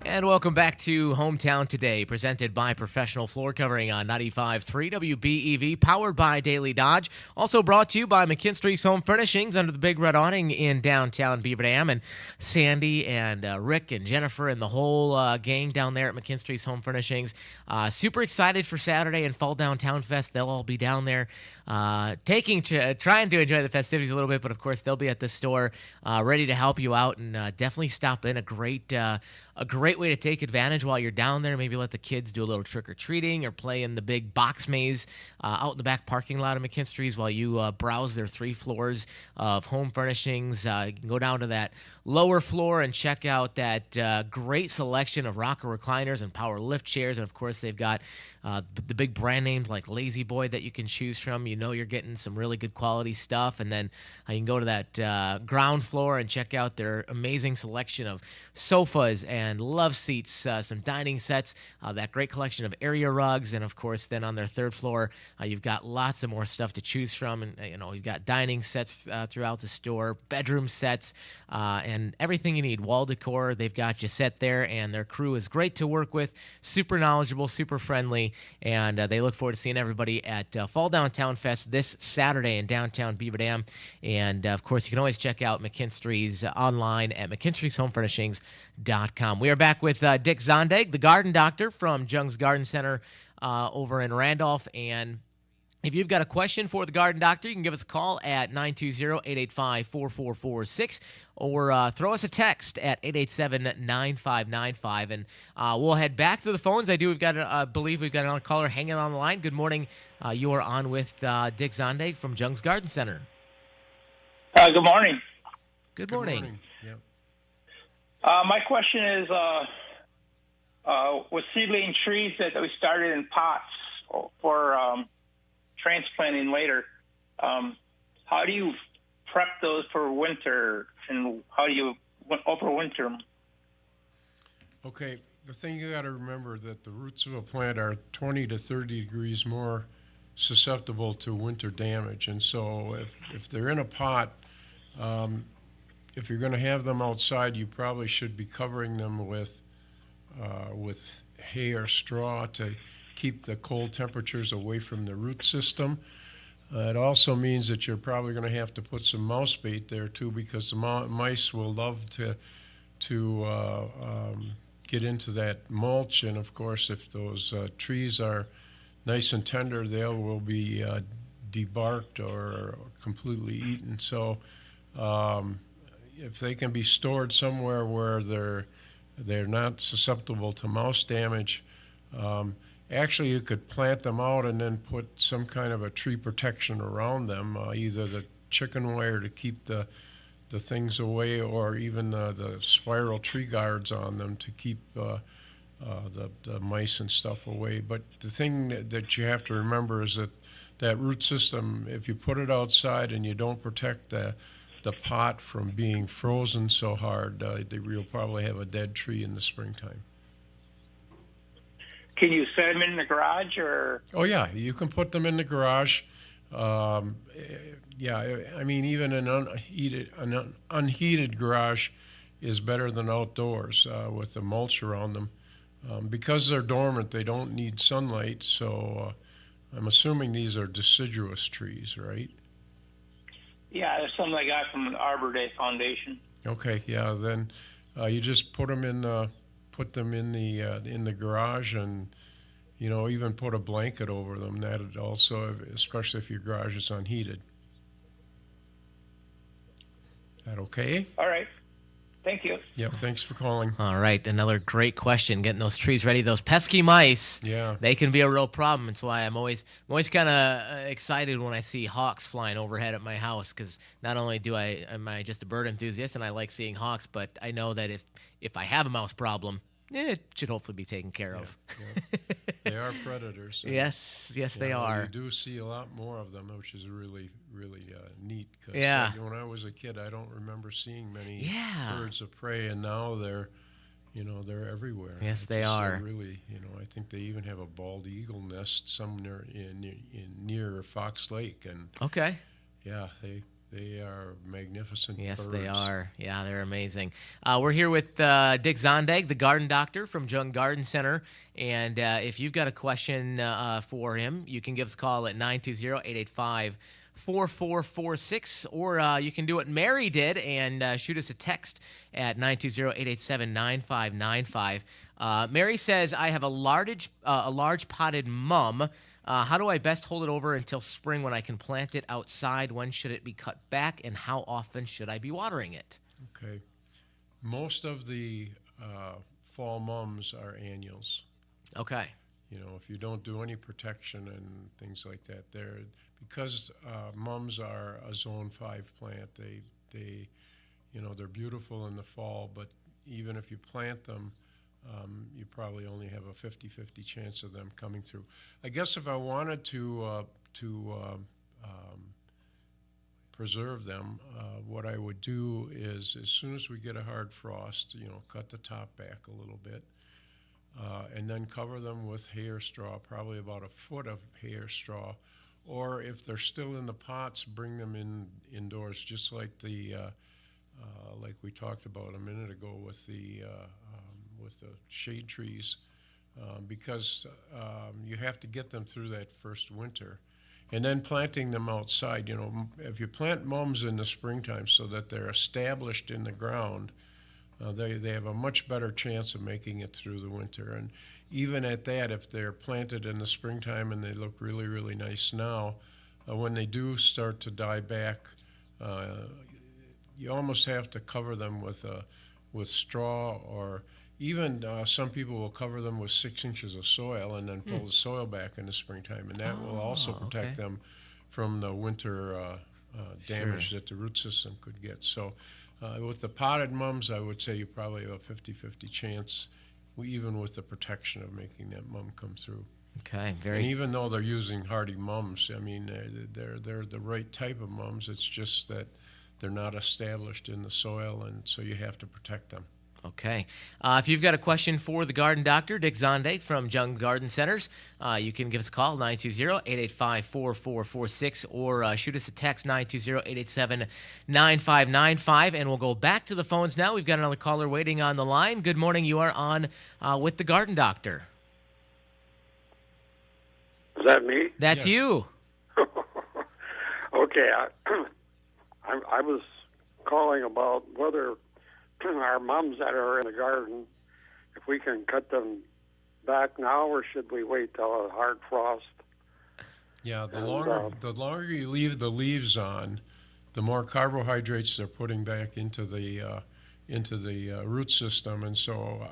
And welcome back to Hometown Today, presented by Professional Floor Covering on 95.3 WBEV, powered by Daily Dodge. Also brought to you by McKinstry's Home Furnishings under the Big Red Awning in downtown Beaver Dam. And Sandy and Rick and Jennifer and the whole gang down there at McKinstry's Home Furnishings. Super excited for Saturday and Fall Downtown Fest. They'll all be down there trying to enjoy the festivities a little bit, but of course they'll be at the store ready to help you out, and definitely stop in. A great way to take advantage while you're down there. Maybe let the kids do a little trick-or-treating or play in the big box maze out in the back parking lot of McKinstry's while you browse their 3 floors of home furnishings. You can go down to that lower floor and check out that great selection of rocker recliners and power lift chairs. And, of course, they've got the big brand names like Lazy Boy that you can choose from. You know you're getting some really good quality stuff. And then you can go to that ground floor and check out their amazing selection of sofas and love seats, some dining sets, that great collection of area rugs, and of course then on their 3rd floor you've got lots of more stuff to choose from, and you've got dining sets throughout the store, bedroom sets, and everything you need, wall decor. They've got you set there, and their crew is great to work with, super knowledgeable, super friendly, and they look forward to seeing everybody at Fall Downtown Fest this Saturday in downtown Beaver Dam. And of course you can always check out McKinstry's online at McKinstry'sHomeFurnishings.com. We are back with Dick Zondag, the garden doctor from Jung's Garden Center over in Randolph. And if you've got a question for the garden doctor, you can give us a call at 920-885-4446 or throw us a text at 887-9595. And we'll head back to the phones. I believe we've got another caller hanging on the line. Good morning. You are on with Dick Zondag from Jung's Garden Center. Good morning. Good morning. Yep. My question is, with seedling trees that we started in pots for transplanting later, how do you prep those for winter, and how do you overwinter them? Okay, the thing you got to remember that the roots of a plant are 20 to 30 degrees more susceptible to winter damage, and so if they're in a pot, if you're going to have them outside, you probably should be covering them with hay or straw to keep the cold temperatures away from the root system. It also means that you're probably going to have to put some mouse bait there too, because the mice will love to get into that mulch. And of course, if those trees are nice and tender, they will be debarked or completely eaten. So if they can be stored somewhere where they're not susceptible to mouse damage, actually you could plant them out and then put some kind of a tree protection around them, either the chicken wire to keep the things away, or even the spiral tree guards on them to keep the mice and stuff away. But the thing that you have to remember is that root system, if you put it outside and you don't protect the pot from being frozen so hard, you'll probably have a dead tree in the springtime. Can you set them in the garage, or? Oh yeah, you can put them in the garage. Yeah, I mean, even an unheated garage is better than outdoors with the mulch around them. Because they're dormant, they don't need sunlight, so I'm assuming these are deciduous trees, right? Yeah, there's something I got from an Arbor Day Foundation. Okay, yeah, then you just put them in the garage, and even put a blanket over them. That also, especially if your garage is unheated. That okay? All right. Thank you. Yeah, thanks for calling. All right, another great question. Getting those trees ready. Those pesky mice, yeah, they can be a real problem. That's why I'm always kind of excited when I see hawks flying overhead at my house, because not only am I just a bird enthusiast and I like seeing hawks, but I know that if I have a mouse problem, it should hopefully be taken care of. Yeah. They are predators. Yes, they are. You do see a lot more of them, which is really, really neat. Cause, yeah. When I was a kid, I don't remember seeing many Yeah. birds of prey, and now they're everywhere. Yes, they are. Really, I think they even have a bald eagle nest somewhere near Fox Lake, and okay. yeah, They are magnificent Yes, birds. they are. Yeah, they're amazing. We're here with Dick Zondag, the garden doctor from Jung Garden Center. And if you've got a question for him, you can give us a call at 920-885-4446, or you can do what Mary did and shoot us a text at 920-887-9595. Mary says, I have a large potted mum. How do I best hold it over until spring when I can plant it outside? When should it be cut back, and how often should I be watering it? Okay. Most of the fall mums are annuals. Okay. You know, if you don't do any protection and things like that, because mums are a zone 5 plant. They they're beautiful in the fall, but even if you plant them, you probably only have a 50-50 chance of them coming through. I guess if I wanted to preserve them, what I would do is, as soon as we get a hard frost, cut the top back a little bit, and then cover them with hair straw, probably about a foot of hair straw. Or if they're still in the pots, bring them indoors, just like like we talked about a minute ago with the shade trees, because you have to get them through that first winter. And then planting them outside, if you plant mums in the springtime so that they're established in the ground, they have a much better chance of making it through the winter. And even at that, if they're planted in the springtime and they look really, really nice now, when they do start to die back, you almost have to cover them with straw, or even some people will cover them with 6 inches of soil and then pull the soil back in the springtime, and that will also protect them from the winter damage that the root system could get. So with the potted mums, I would say you probably have a 50-50 chance, even with the protection, of making that mum come through. Okay, And even though they're using hardy mums, I mean, they're the right type of mums. It's just that they're not established in the soil, and so you have to protect them. Okay. If you've got a question for the garden doctor, Dick Zondag from Jung Garden Centers, you can give us a call, 920-885-4446, or shoot us a text, 920-887-9595, and we'll go back to the phones now. We've got another caller waiting on the line. Good morning. You are on with the garden doctor. Is that me? That's you. Okay. I was calling about whether our mums that are in the garden, if we can cut them back now, or should we wait till a hard frost? Yeah, the longer you leave the leaves on, the more carbohydrates they're putting back into the root system, and so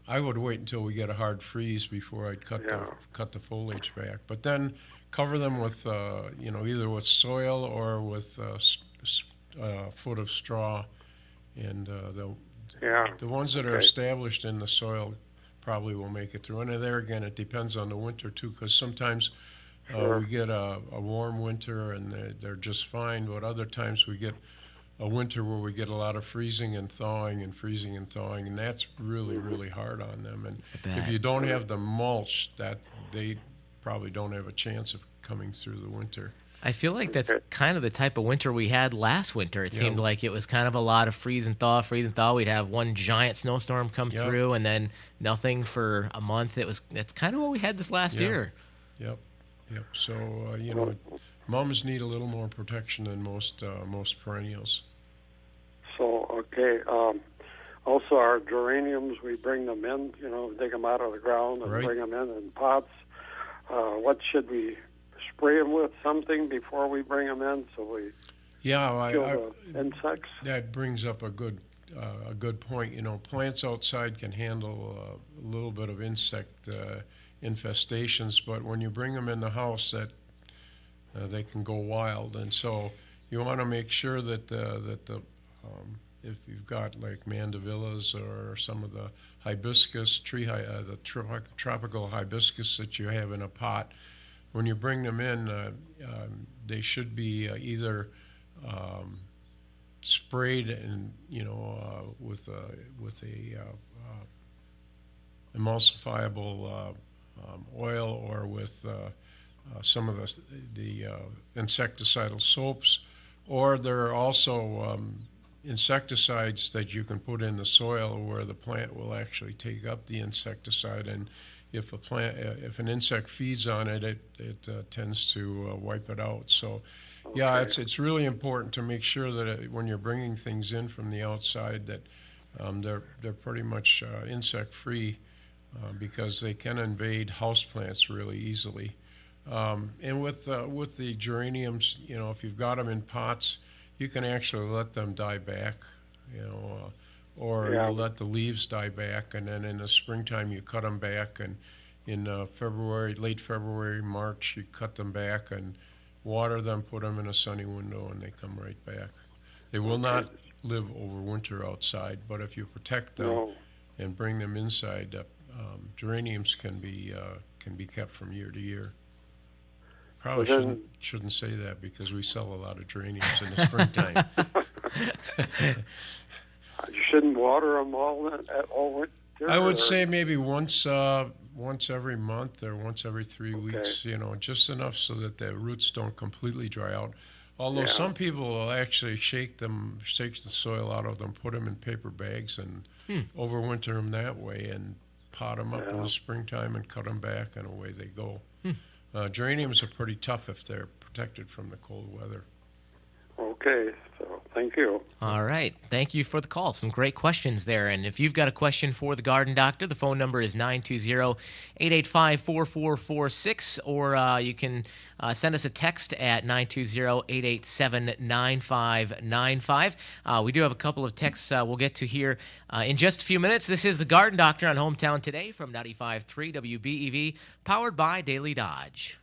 I would wait until we get a hard freeze before I'd cut the foliage back. But then cover them with either with soil or with a foot of straw, and the ones that are established in the soil probably will make it through. And there again, it depends on the winter too, because sometimes we get a warm winter and they're just fine, but other times we get a winter where we get a lot of freezing and thawing, and that's really, really hard on them. And if you don't have the mulch, that they probably don't have a chance of coming through the winter. I feel like that's kind of the type of winter we had last winter. It seemed like it was kind of a lot of freeze and thaw. We'd have one giant snowstorm come through and then nothing for a month. That's kind of what we had this last year. Yep. So, mums need a little more protection than most perennials. So, okay. Also, our geraniums, we bring them in, dig them out of the ground and bring them in pots. What should we spray them with? Something before we bring them in, so we kill the insects? That brings up a good point. Plants outside can handle a little bit of insect infestations, but when you bring them in the house, that they can go wild, and so you want to make sure that if you've got like mandevillas or some of the hibiscus the tropical hibiscus that you have in a pot, when you bring them in, they should be either sprayed and with a emulsifiable oil, or with some of the insecticidal soaps, or there are also insecticides that you can put in the soil where the plant will actually take up the insecticide, and if an insect feeds on it, it tends to wipe it out. So, yeah, it's really important to make sure that when you're bringing things in from the outside that they're pretty much insect free, because they can invade houseplants really easily. And with the geraniums, if you've got them in pots, you can actually let them die back, or you let the leaves die back, and then in the springtime you cut them back, and in late February, March, you cut them back and water them, put them in a sunny window, and they come right back. They will not live over winter outside, but if you protect them and bring them inside, geraniums can be kept from year to year. Probably shouldn't say that because we sell a lot of geraniums in the springtime. You shouldn't water them all winter. I would say maybe once every month or once every 3 weeks. Just enough so that the roots don't completely dry out. Although some people will actually shake the soil out of them, put them in paper bags, and overwinter them that way, and pot them up in the springtime and cut them back, and away they go. Geraniums are pretty tough if they're protected from the cold weather. Okay, so thank you. All right. Thank you for the call. Some great questions there. And if you've got a question for the Garden Doctor, the phone number is 920-885-4446, or you can send us a text at 920-887-9595. We do have a couple of texts we'll get to here in just a few minutes. This is the Garden Doctor on Hometown Today from 95.3 WBEV, powered by Daily Dodge.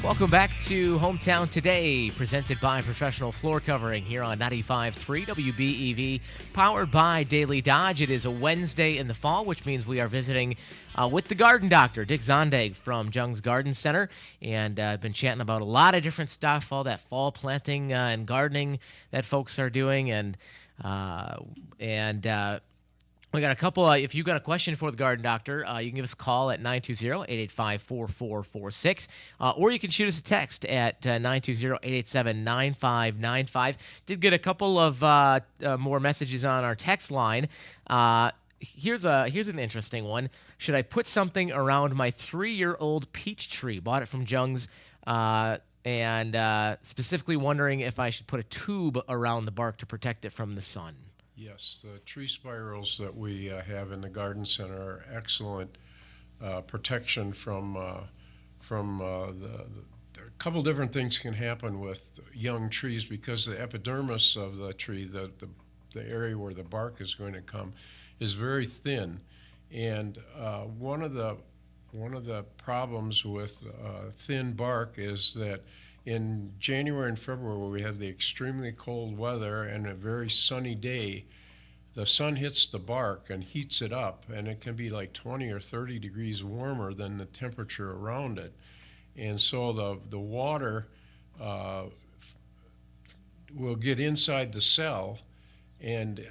Welcome back to Hometown Today, presented by Professional Floor Covering here on 95.3 WBEV, powered by Daily Dodge. It is a Wednesday in the fall, which means we are visiting with the garden doctor, Dick Zondag from Jung's Garden Center, and I've been chatting about a lot of different stuff, all that fall planting and gardening that folks are doing, and we got a couple. If you've got a question for the garden doctor, you can give us a call at 920-885-4446, or you can shoot us a text at 920-887-9595. Did get a couple of more messages on our text line. Here's an interesting one. Should I put something around my 3-year-old peach tree? Bought it from Jung's, and specifically wondering if I should put a tube around the bark to protect it from the sun. Yes, the tree spirals that we have in the garden center are excellent protection from a couple different things can happen with young trees because the epidermis of the tree, the area where the bark is going to come, is very thin, and one of the problems with thin bark is that in January and February, where we have the extremely cold weather and a very sunny day, the sun hits the bark and heats it up, and it can be like 20 or 30 degrees warmer than the temperature around it. And so the water will get inside the cell, and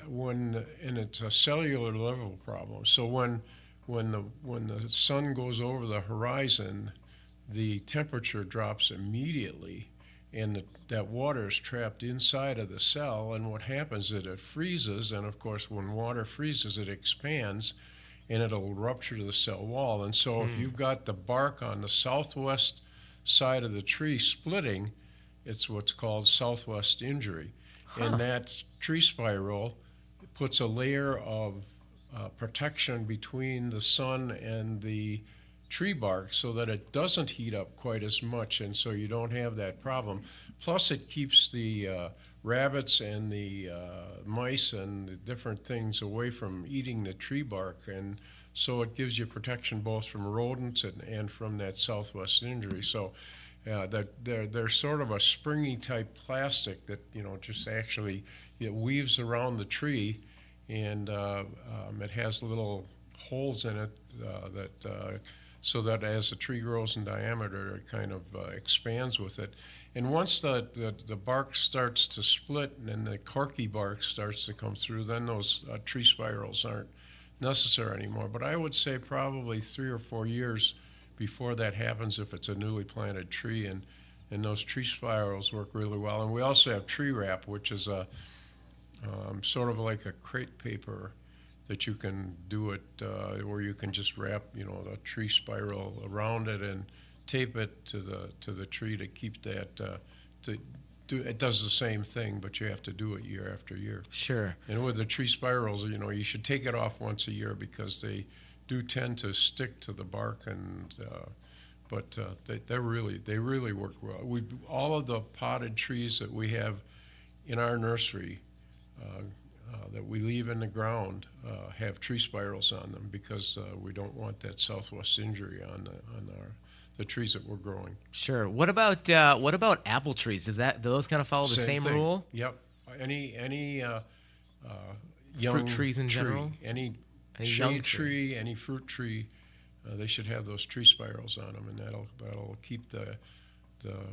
it's a cellular level problem. So when the sun goes over the horizon, the temperature drops immediately, and that water is trapped inside of the cell, and what happens is it freezes, and of course when water freezes it expands, and it'll rupture the cell wall. And so if you've got the bark on the southwest side of the tree splitting, it's what's called southwest injury. And that tree spiral puts a layer of protection between the sun and the tree bark so that it doesn't heat up quite as much, and so you don't have that problem. Plus it keeps the rabbits and the mice and the different things away from eating the tree bark, and so it gives you protection both from rodents and from that southwest injury. So that they're sort of a springy type plastic that just actually it weaves around the tree, and it has little holes in it so that as the tree grows in diameter, it kind of expands with it. And once the bark starts to split and the corky bark starts to come through, then those tree spirals aren't necessary anymore. But I would say probably 3 or 4 years before that happens if it's a newly planted tree, and those tree spirals work really well. And we also have tree wrap, which is a sort of like a crepe paper that you can do it, or you can just wrap, the tree spiral around it and tape it to the tree to keep that. It does the same thing, but you have to do it year after year. Sure. And with the tree spirals, you should take it off once a year because they do tend to stick to the bark, but they really work well. All of the potted trees that we have in our nursery that we leave in the ground have tree spirals on them because we don't want that southwest injury on the trees that we're growing. Sure. What about apple trees? Do those kind of follow the same thing. rule? Yep. Any young fruit trees in tree, general? any young shade tree, any fruit tree, they should have those tree spirals on them, and that'll keep the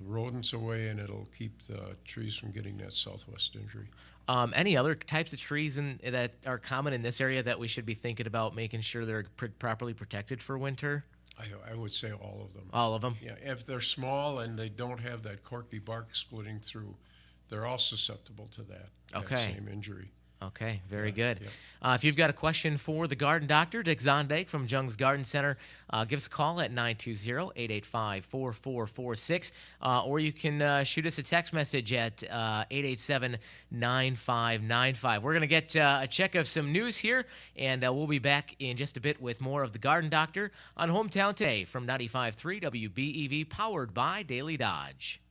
rodents away, and it'll keep the trees from getting that southwest injury. Any other types of trees that are common in this area that we should be thinking about making sure they're properly protected for winter? I would say all of them. All of them? Yeah, if they're small and they don't have that corky bark splitting through, they're all susceptible to that same injury. Okay, very good. Yeah. If you've got a question for the garden doctor, Dick Zondag from Jung's Garden Center, give us a call at 920-885-4446, or you can shoot us a text message at 887-9595. We're going to get a check of some news here, and we'll be back in just a bit with more of the garden doctor on Hometown Today from 95.3 WBEV, powered by Daily Dodge.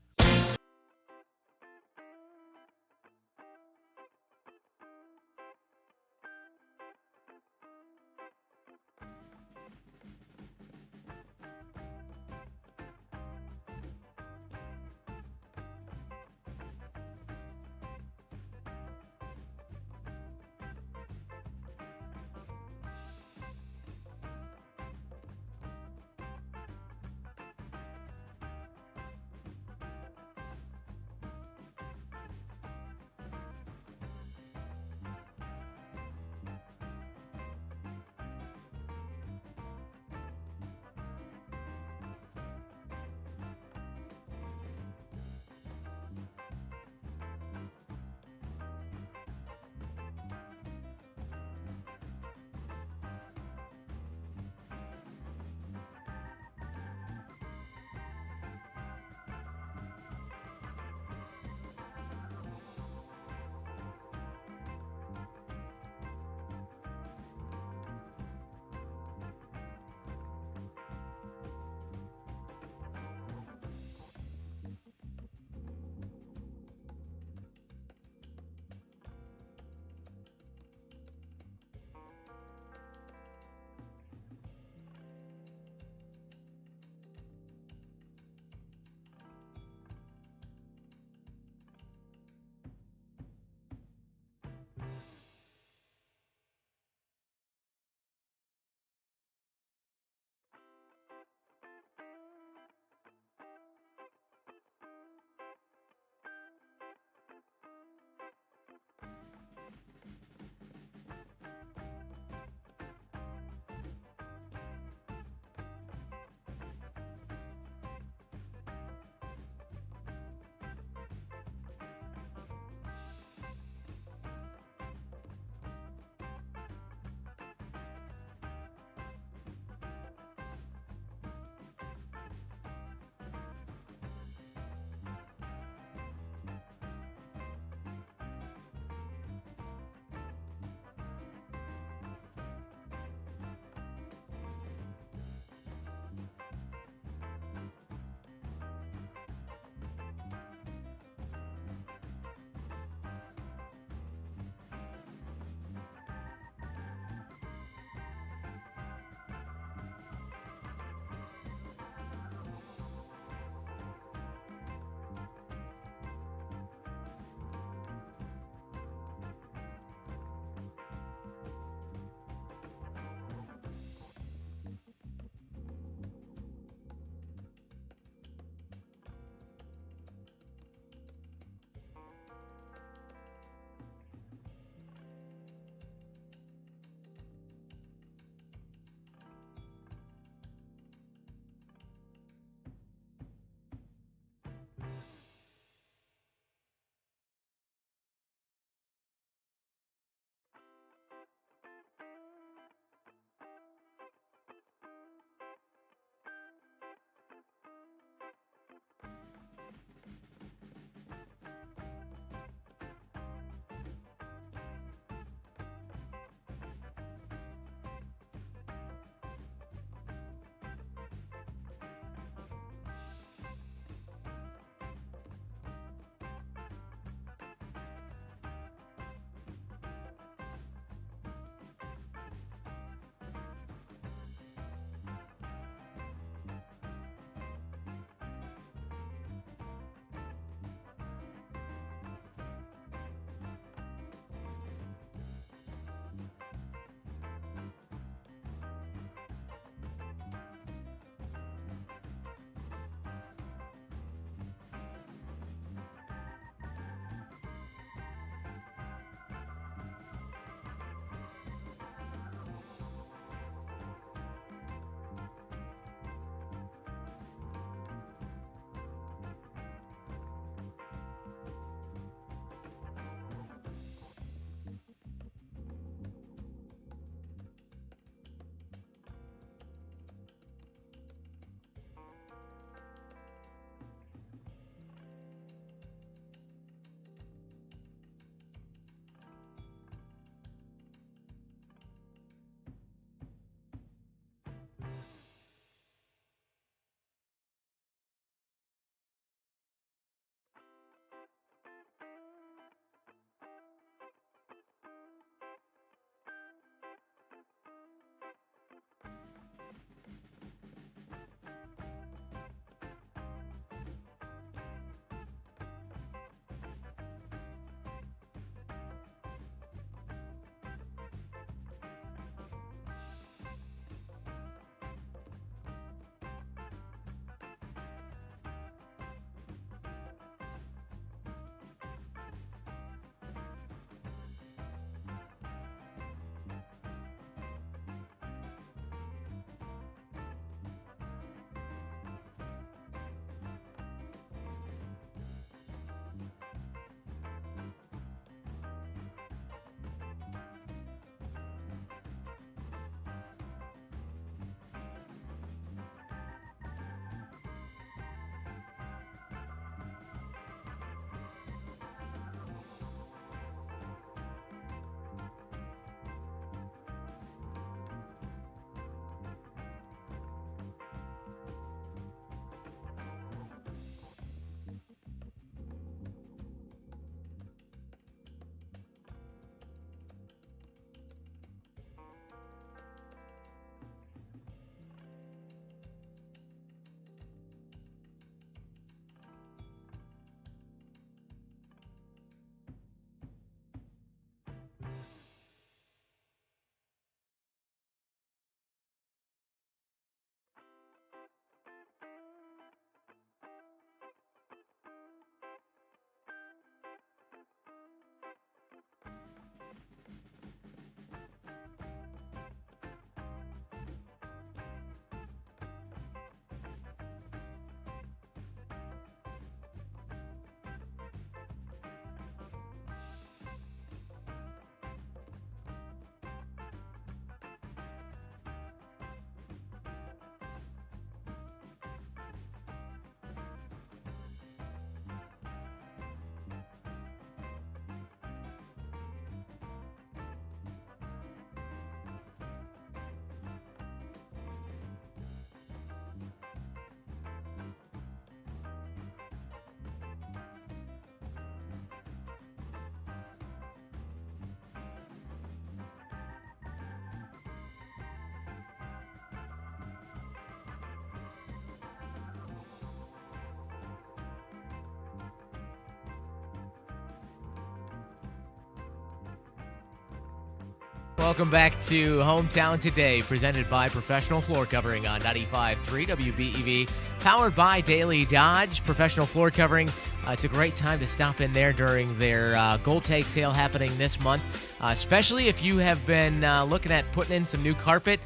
Welcome back to Hometown Today, presented by Professional Floor Covering on 95.3 WBEV, powered by Daily Dodge. Professional Floor Covering, it's a great time to stop in there during their Gold Tag sale happening this month, especially if you have been looking at putting in some new carpet.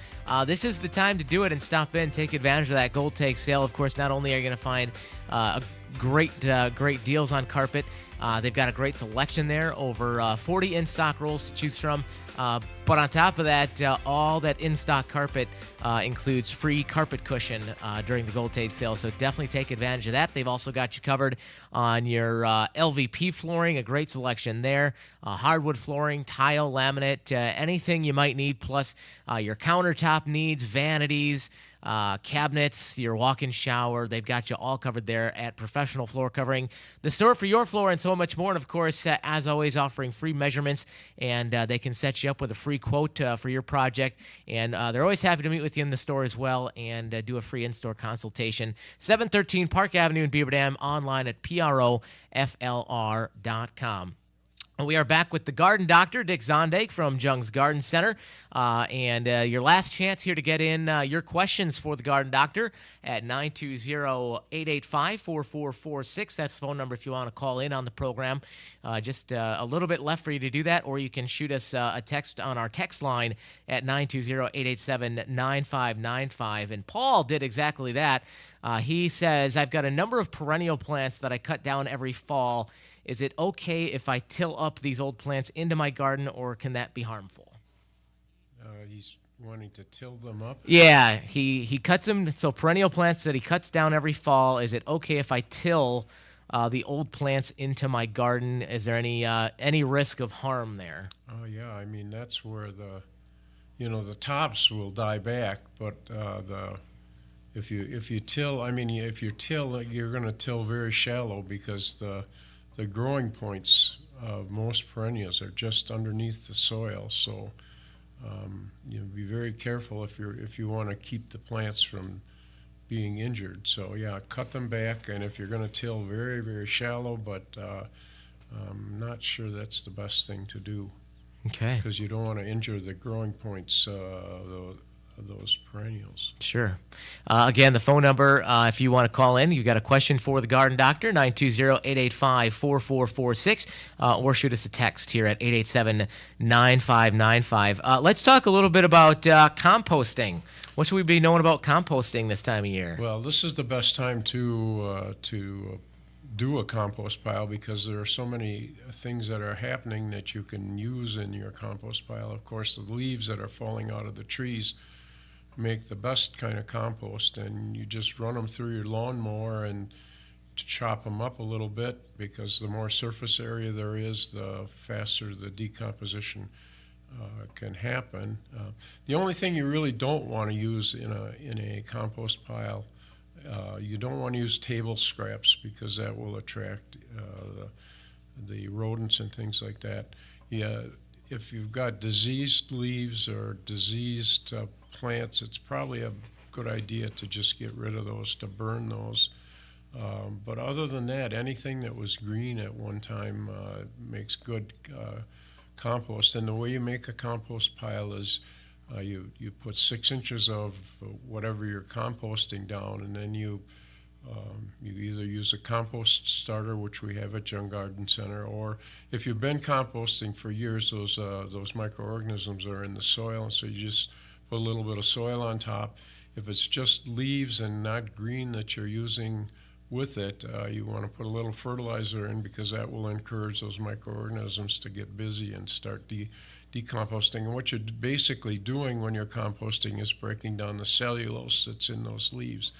This is the time to do it and stop in, take advantage of that Gold Tag sale. Of course, not only are you going to find great deals on carpet, they've got a great selection there, over 40 in-stock rolls to choose from. But on top of that, all that in-stock carpet includes free carpet cushion during the Gold Tag sale, so definitely take advantage of that. They've also got you covered on your LVP flooring, a great selection there, hardwood flooring, tile, laminate, anything you might need, plus your countertop needs, vanities, cabinets, your walk-in shower. They've got you all covered there at Professional Floor Covering, the store for your floor and so much more. And of course, as always, offering free measurements, and they can set you up with a free quote for your project. And they're always happy to meet with you in the store as well and do a free in-store consultation. 713 Park Avenue in Beaver Dam, online at PROFLR.com. We are back with the Garden Doctor, Dick Zondag from Jung's Garden Center. And your last chance here to get in your questions for the Garden Doctor at 920-885-4446. That's the phone number if you want to call in on the program. Just a little bit left for you to do that, or you can shoot us a text on our text line at 920-887-9595. And Paul did exactly that. He says, I've got a number of perennial plants that I cut down every fall. Is it okay if I till up these old plants into my garden, or can that be harmful? He's wanting to till them up? Yeah, he cuts them, so perennial plants that he cuts down every fall. Is it okay if I till the old plants into my garden? Is there any risk of harm there? Oh, yeah, I mean, that's where the tops will die back, but if you till, you're going to till very shallow, because the growing points of most perennials are just underneath the soil. So be very careful if you want to keep the plants from being injured. So yeah, cut them back, and if you're going to till, very, very shallow, but I'm not sure that's the best thing to do. Okay. Because you don't want to injure the growing points of those perennials. Sure. Again, the phone number, if you want to call in, you got a question for the Garden Doctor, 920-885-4446, or shoot us a text here at 887-9595. Let's talk a little bit about composting. What should we be knowing about composting this time of year? Well, this is the best time to do a compost pile, because there are so many things that are happening that you can use in your compost pile. Of course, the leaves that are falling out of the trees make the best kind of compost, and you just run them through your lawnmower and chop them up a little bit, because the more surface area there is, the faster the decomposition can happen. The only thing you really don't want to use in a compost pile, you don't want to use table scraps, because that will attract the rodents and things like that. Yeah, if you've got diseased leaves or diseased plants, it's probably a good idea to just get rid of those, to burn those. But other than that, anything that was green at one time makes good compost. And the way you make a compost pile is you put 6 inches of whatever you're composting down, and then you either use a compost starter, which we have at Jung Garden Center, or if you've been composting for years, those microorganisms are in the soil, and so you just put a little bit of soil on top. If it's just leaves and not green that you're using with it, you want to put a little fertilizer in, because that will encourage those microorganisms to get busy and start decomposting. And what you're basically doing when you're composting is breaking down the cellulose that's in those leaves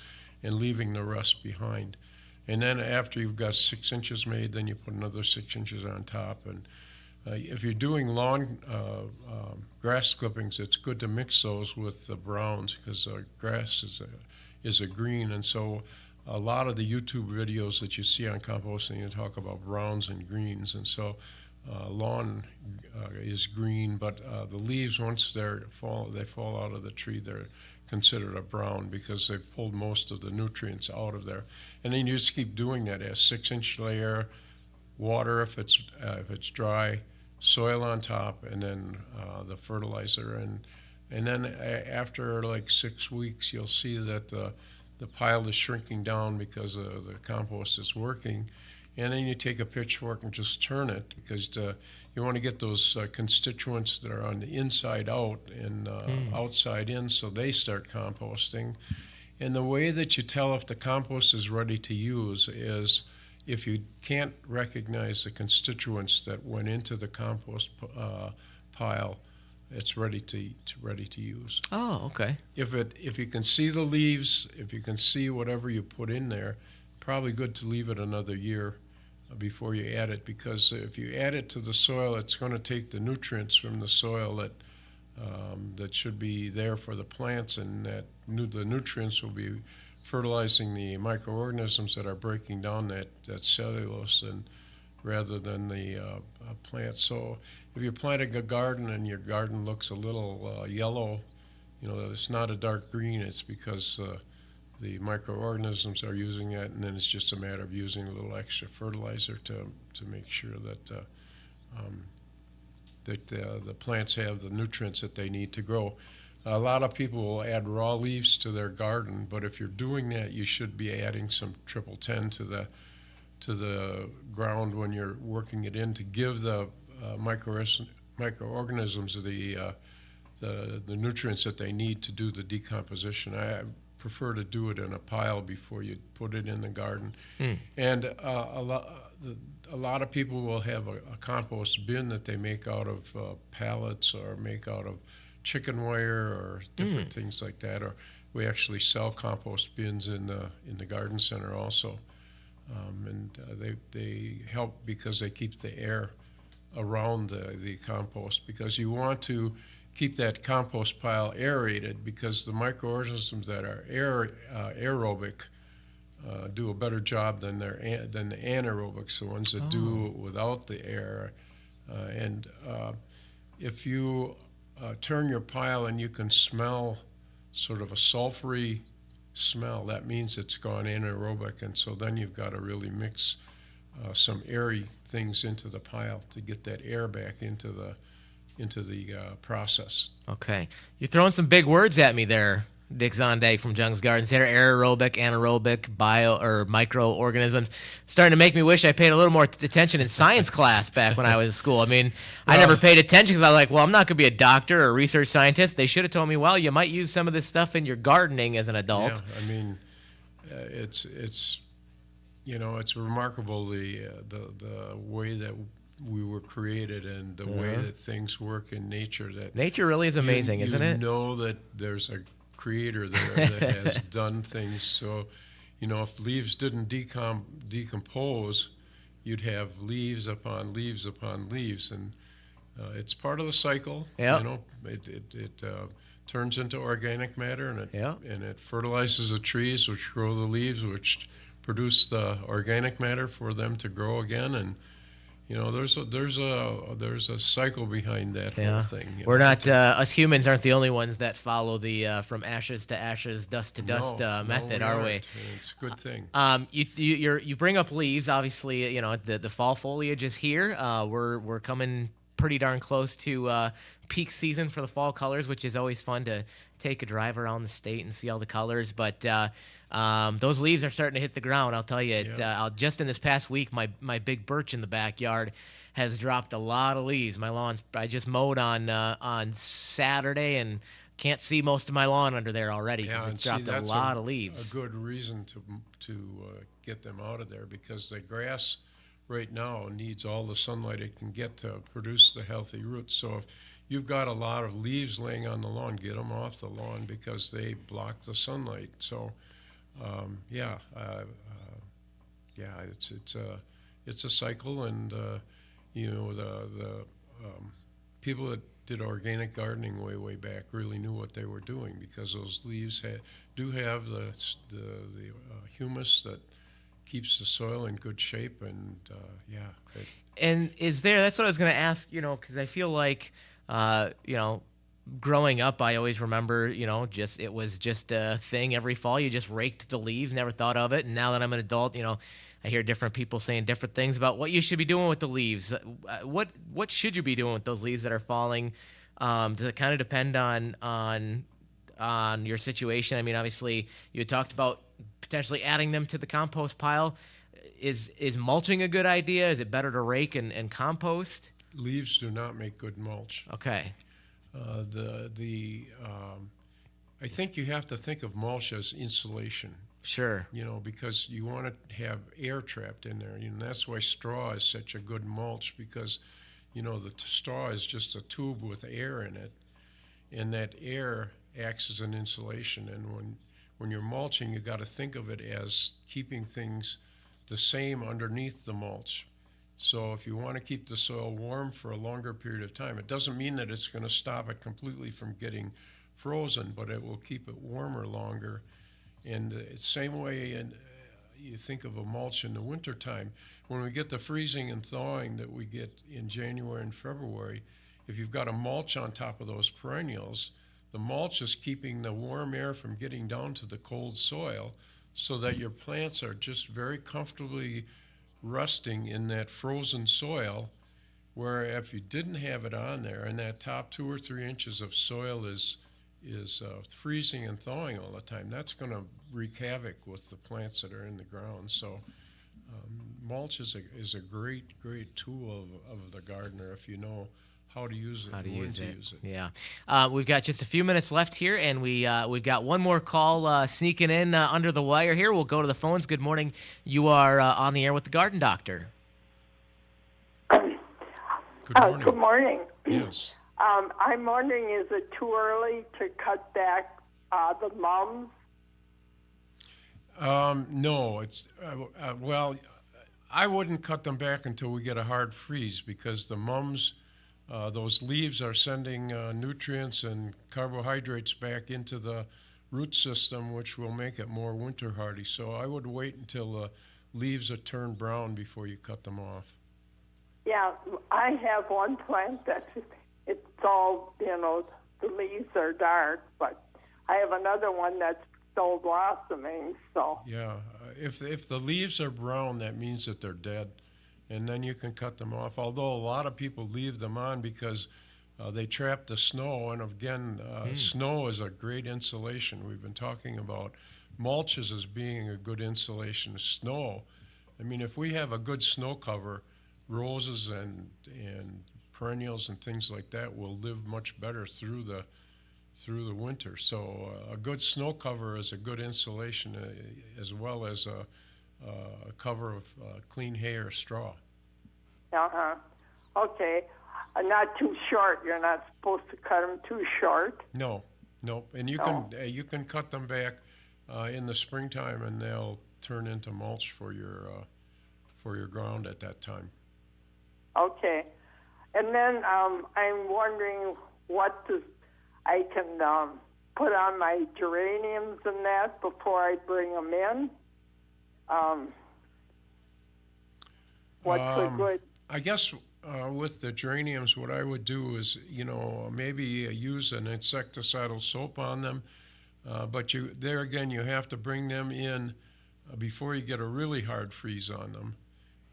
and leaving the rest behind. And then after you've got 6 inches made, then you put another 6 inches on top. And if you're doing lawn grass clippings, it's good to mix those with the browns, because grass is a green. And so a lot of the YouTube videos that you see on composting, you talk about browns and greens. And so lawn is green, but the leaves, once they fall out of the tree, they're considered a brown, because they've pulled most of the nutrients out of there. And then you just keep doing that. A 6-inch layer, water if it's dry, soil on top, and then the fertilizer. And then after like 6 weeks, you'll see that the pile is shrinking down because the compost is working. And then you take a pitchfork and just turn it, because you want to get those constituents that are on the inside out and outside in, so they start composting. And the way that you tell if the compost is ready to use is if you can't recognize the constituents that went into the compost pile, it's ready to use. Oh, okay. If you can see the leaves, if you can see whatever you put in there, probably good to leave it another year before you add it, because if you add it to the soil, it's going to take the nutrients from the soil that should be there for the plants, and the nutrients will be fertilizing the microorganisms that are breaking down that cellulose, and rather than the plants. So if you're planting a garden and your garden looks a little yellow, it's not a dark green, it's because the microorganisms are using it, and then it's just a matter of using a little extra fertilizer to make sure that the plants have the nutrients that they need to grow. A lot of people will add raw leaves to their garden, but if you're doing that, you should be adding some triple 10 to the ground when you're working it in, to give the microorganisms the nutrients that they need to do the decomposition. I prefer to do it in a pile before you put it in the garden. And a lot of people will have a compost bin that they make out of pallets, or make out of chicken wire, or different things like that. Or we actually sell compost bins in the garden center also, and they help because they keep the air around the compost, because you want to keep that compost pile aerated, because the microorganisms that are aerobic do a better job than the anaerobics, the ones that do it without the air. And if you turn your pile and you can smell sort of a sulfury smell, that means it's gone anaerobic, and so then you've got to really mix some airy things into the pile to get that air back into the process. Okay. You're throwing some big words at me there, Dick Zondag from Jung's Garden Center. Aerobic, anaerobic, microorganisms. Starting to make me wish I paid a little more attention in science class back when I was in school. I mean, I never paid attention because I was like, well, I'm not going to be a doctor or a research scientist. They should have told me, well, you might use some of this stuff in your gardening as an adult. Yeah, I mean, it's remarkable the way that we were created, and the way that things work in nature. That nature really is amazing, isn't it? You know that there's a creator there that has done things. So, if leaves didn't decompose, you'd have leaves upon leaves upon leaves, and it's part of the cycle. Yep. It turns into organic matter, and it fertilizes the trees, which grow the leaves, which produce the organic matter for them to grow again. And there's a cycle behind that whole thing. We're not us humans aren't the only ones that follow the from ashes to ashes, dust to dust method, are we? It's a good thing. You bring up leaves. Obviously, the fall foliage is here. We're coming pretty darn close to peak season for the fall colors, which is always fun to take a drive around the state and see all the colors. But those leaves are starting to hit the ground. I'll tell you, just in this past week, my big birch in the backyard has dropped a lot of leaves. My lawn's, I just mowed on Saturday and can't see most of my lawn under there already because it's dropped a lot of leaves. A good reason to get them out of there, because the grass right now needs all the sunlight it can get to produce the healthy roots. So if you've got a lot of leaves laying on the lawn, get them off the lawn because they block the sunlight. So it's a cycle, and the people that did organic gardening way back really knew what they were doing, because those leaves do have the humus that keeps the soil in good shape, and And that's what I was going to ask, because I feel like, growing up, I always remember, it was just a thing every fall. You just raked the leaves, never thought of it. And now that I'm an adult, I hear different people saying different things about what you should be doing with the leaves. What should you be doing with those leaves that are falling? Does it kind of depend on your situation? I mean, obviously, you had talked about potentially adding them to the compost pile. Is mulching a good idea? Is it better to rake and compost? Leaves do not make good mulch. Okay. I think you have to think of mulch as insulation. Sure. Because you want to have air trapped in there. And that's why straw is such a good mulch, because, the straw is just a tube with air in it, and that air acts as an insulation. And when you're mulching, you got to think of it as keeping things the same underneath the mulch. So if you want to keep the soil warm for a longer period of time, it doesn't mean that it's going to stop it completely from getting frozen, but it will keep it warmer longer. And the same way you think of a mulch in the wintertime. When we get the freezing and thawing that we get in January and February, if you've got a mulch on top of those perennials, the mulch is keeping the warm air from getting down to the cold soil, so that your plants are just very comfortably rusting in that frozen soil, where if you didn't have it on there and that top 2 or 3 inches of soil is freezing and thawing all the time, that's going to wreak havoc with the plants that are in the ground. So mulch is a great tool of the gardener if you know how to use it, and when to use it. Yeah. We've got just a few minutes left here, and we've got one more call sneaking in under the wire here. We'll go to the phones. Good morning. You are on the air with the Garden Doctor. Good morning. Good morning. Yes. I'm wondering, is it too early to cut back the mums? No, it's well, I wouldn't cut them back until we get a hard freeze, because the mums, those leaves are sending nutrients and carbohydrates back into the root system, which will make it more winter hardy. So I would wait until the leaves are turned brown before you cut them off. Yeah, I have one plant that it's all, the leaves are dark, but I have another one that's still blossoming, so. Yeah, if the leaves are brown, that means that they're dead, and then you can cut them off. Although a lot of people leave them on because they trap the snow, and again, snow is a great insulation. We've been talking about mulches as being a good insulation. Snow, I mean, if we have a good snow cover, roses and perennials and things like that will live much better through the winter. So a good snow cover is a good insulation, as well as a cover of clean hay or straw. Uh-huh. Okay. Not too short. You're not supposed to cut them too short. No. And you can cut them back in the springtime, and they'll turn into mulch for your ground at that time. Okay. And then I'm wondering what I can put on my geraniums and that before I bring them in. What's good? I guess with the geraniums, what I would do is, maybe use an insecticidal soap on them. But you have to bring them in before you get a really hard freeze on them.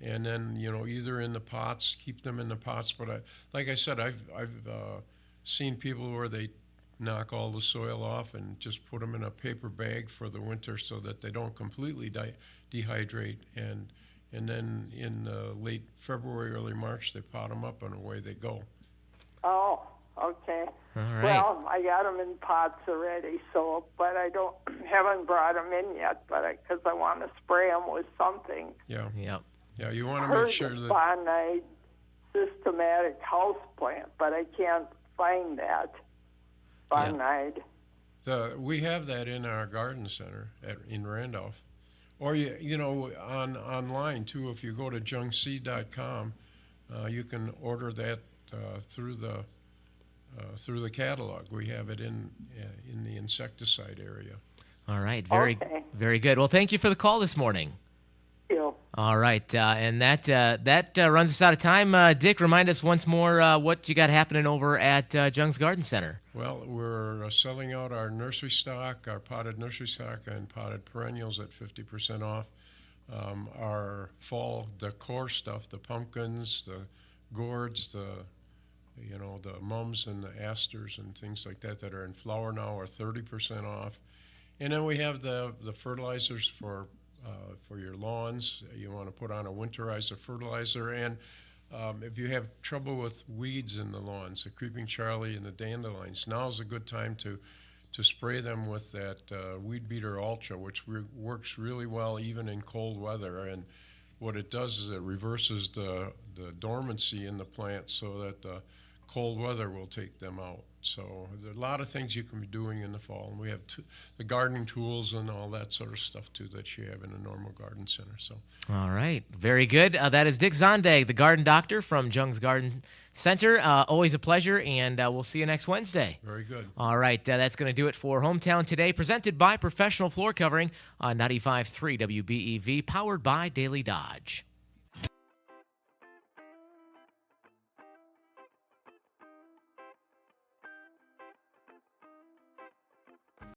And then, either in the pots, keep them in the pots. But like I said, I've seen people where they knock all the soil off and just put them in a paper bag for the winter so that they don't completely dehydrate. And then in late February, early March, they pot them up and away they go. Oh, okay. All right. Well, I got them in pots already, but I haven't brought them in yet, because I want to spray them with something. Yeah. Yep. Yeah, you want to make sure that Bonide systematic house plant, but I can't find that Bonide. We have that in our garden center in Randolph, or online too. If you go to jungseed.com, you can order that through the catalog. We have it in the insecticide area. All right. Very good. Well, thank you for the call this morning. You. All right, and that runs us out of time. Dick, remind us once more what you got happening over at Jung's Garden Center. Well, we're selling out our nursery stock, our potted nursery stock and potted perennials at 50% off. Our fall decor stuff, the pumpkins, the gourds, the mums and the asters and things like that are in flower now are 30% off. And then we have the fertilizers for your lawns. You want to put on a winterizer fertilizer. And if you have trouble with weeds in the lawns, the creeping Charlie and the dandelions, now's a good time to spray them with that Weed Beater Ultra, which works really well even in cold weather. And what it does is it reverses the dormancy in the plant so that the cold weather will take them out. So there are a lot of things you can be doing in the fall. And we have the gardening tools and all that sort of stuff, too, that you have in a normal garden center. So, all right. Very good. That is Dick Zondag, the garden doctor from Jung's Garden Center. Always a pleasure, and we'll see you next Wednesday. Very good. All right. That's going to do it for Hometown Today, presented by Professional Floor Covering on 95.3 WBEV, powered by Daily Dodge.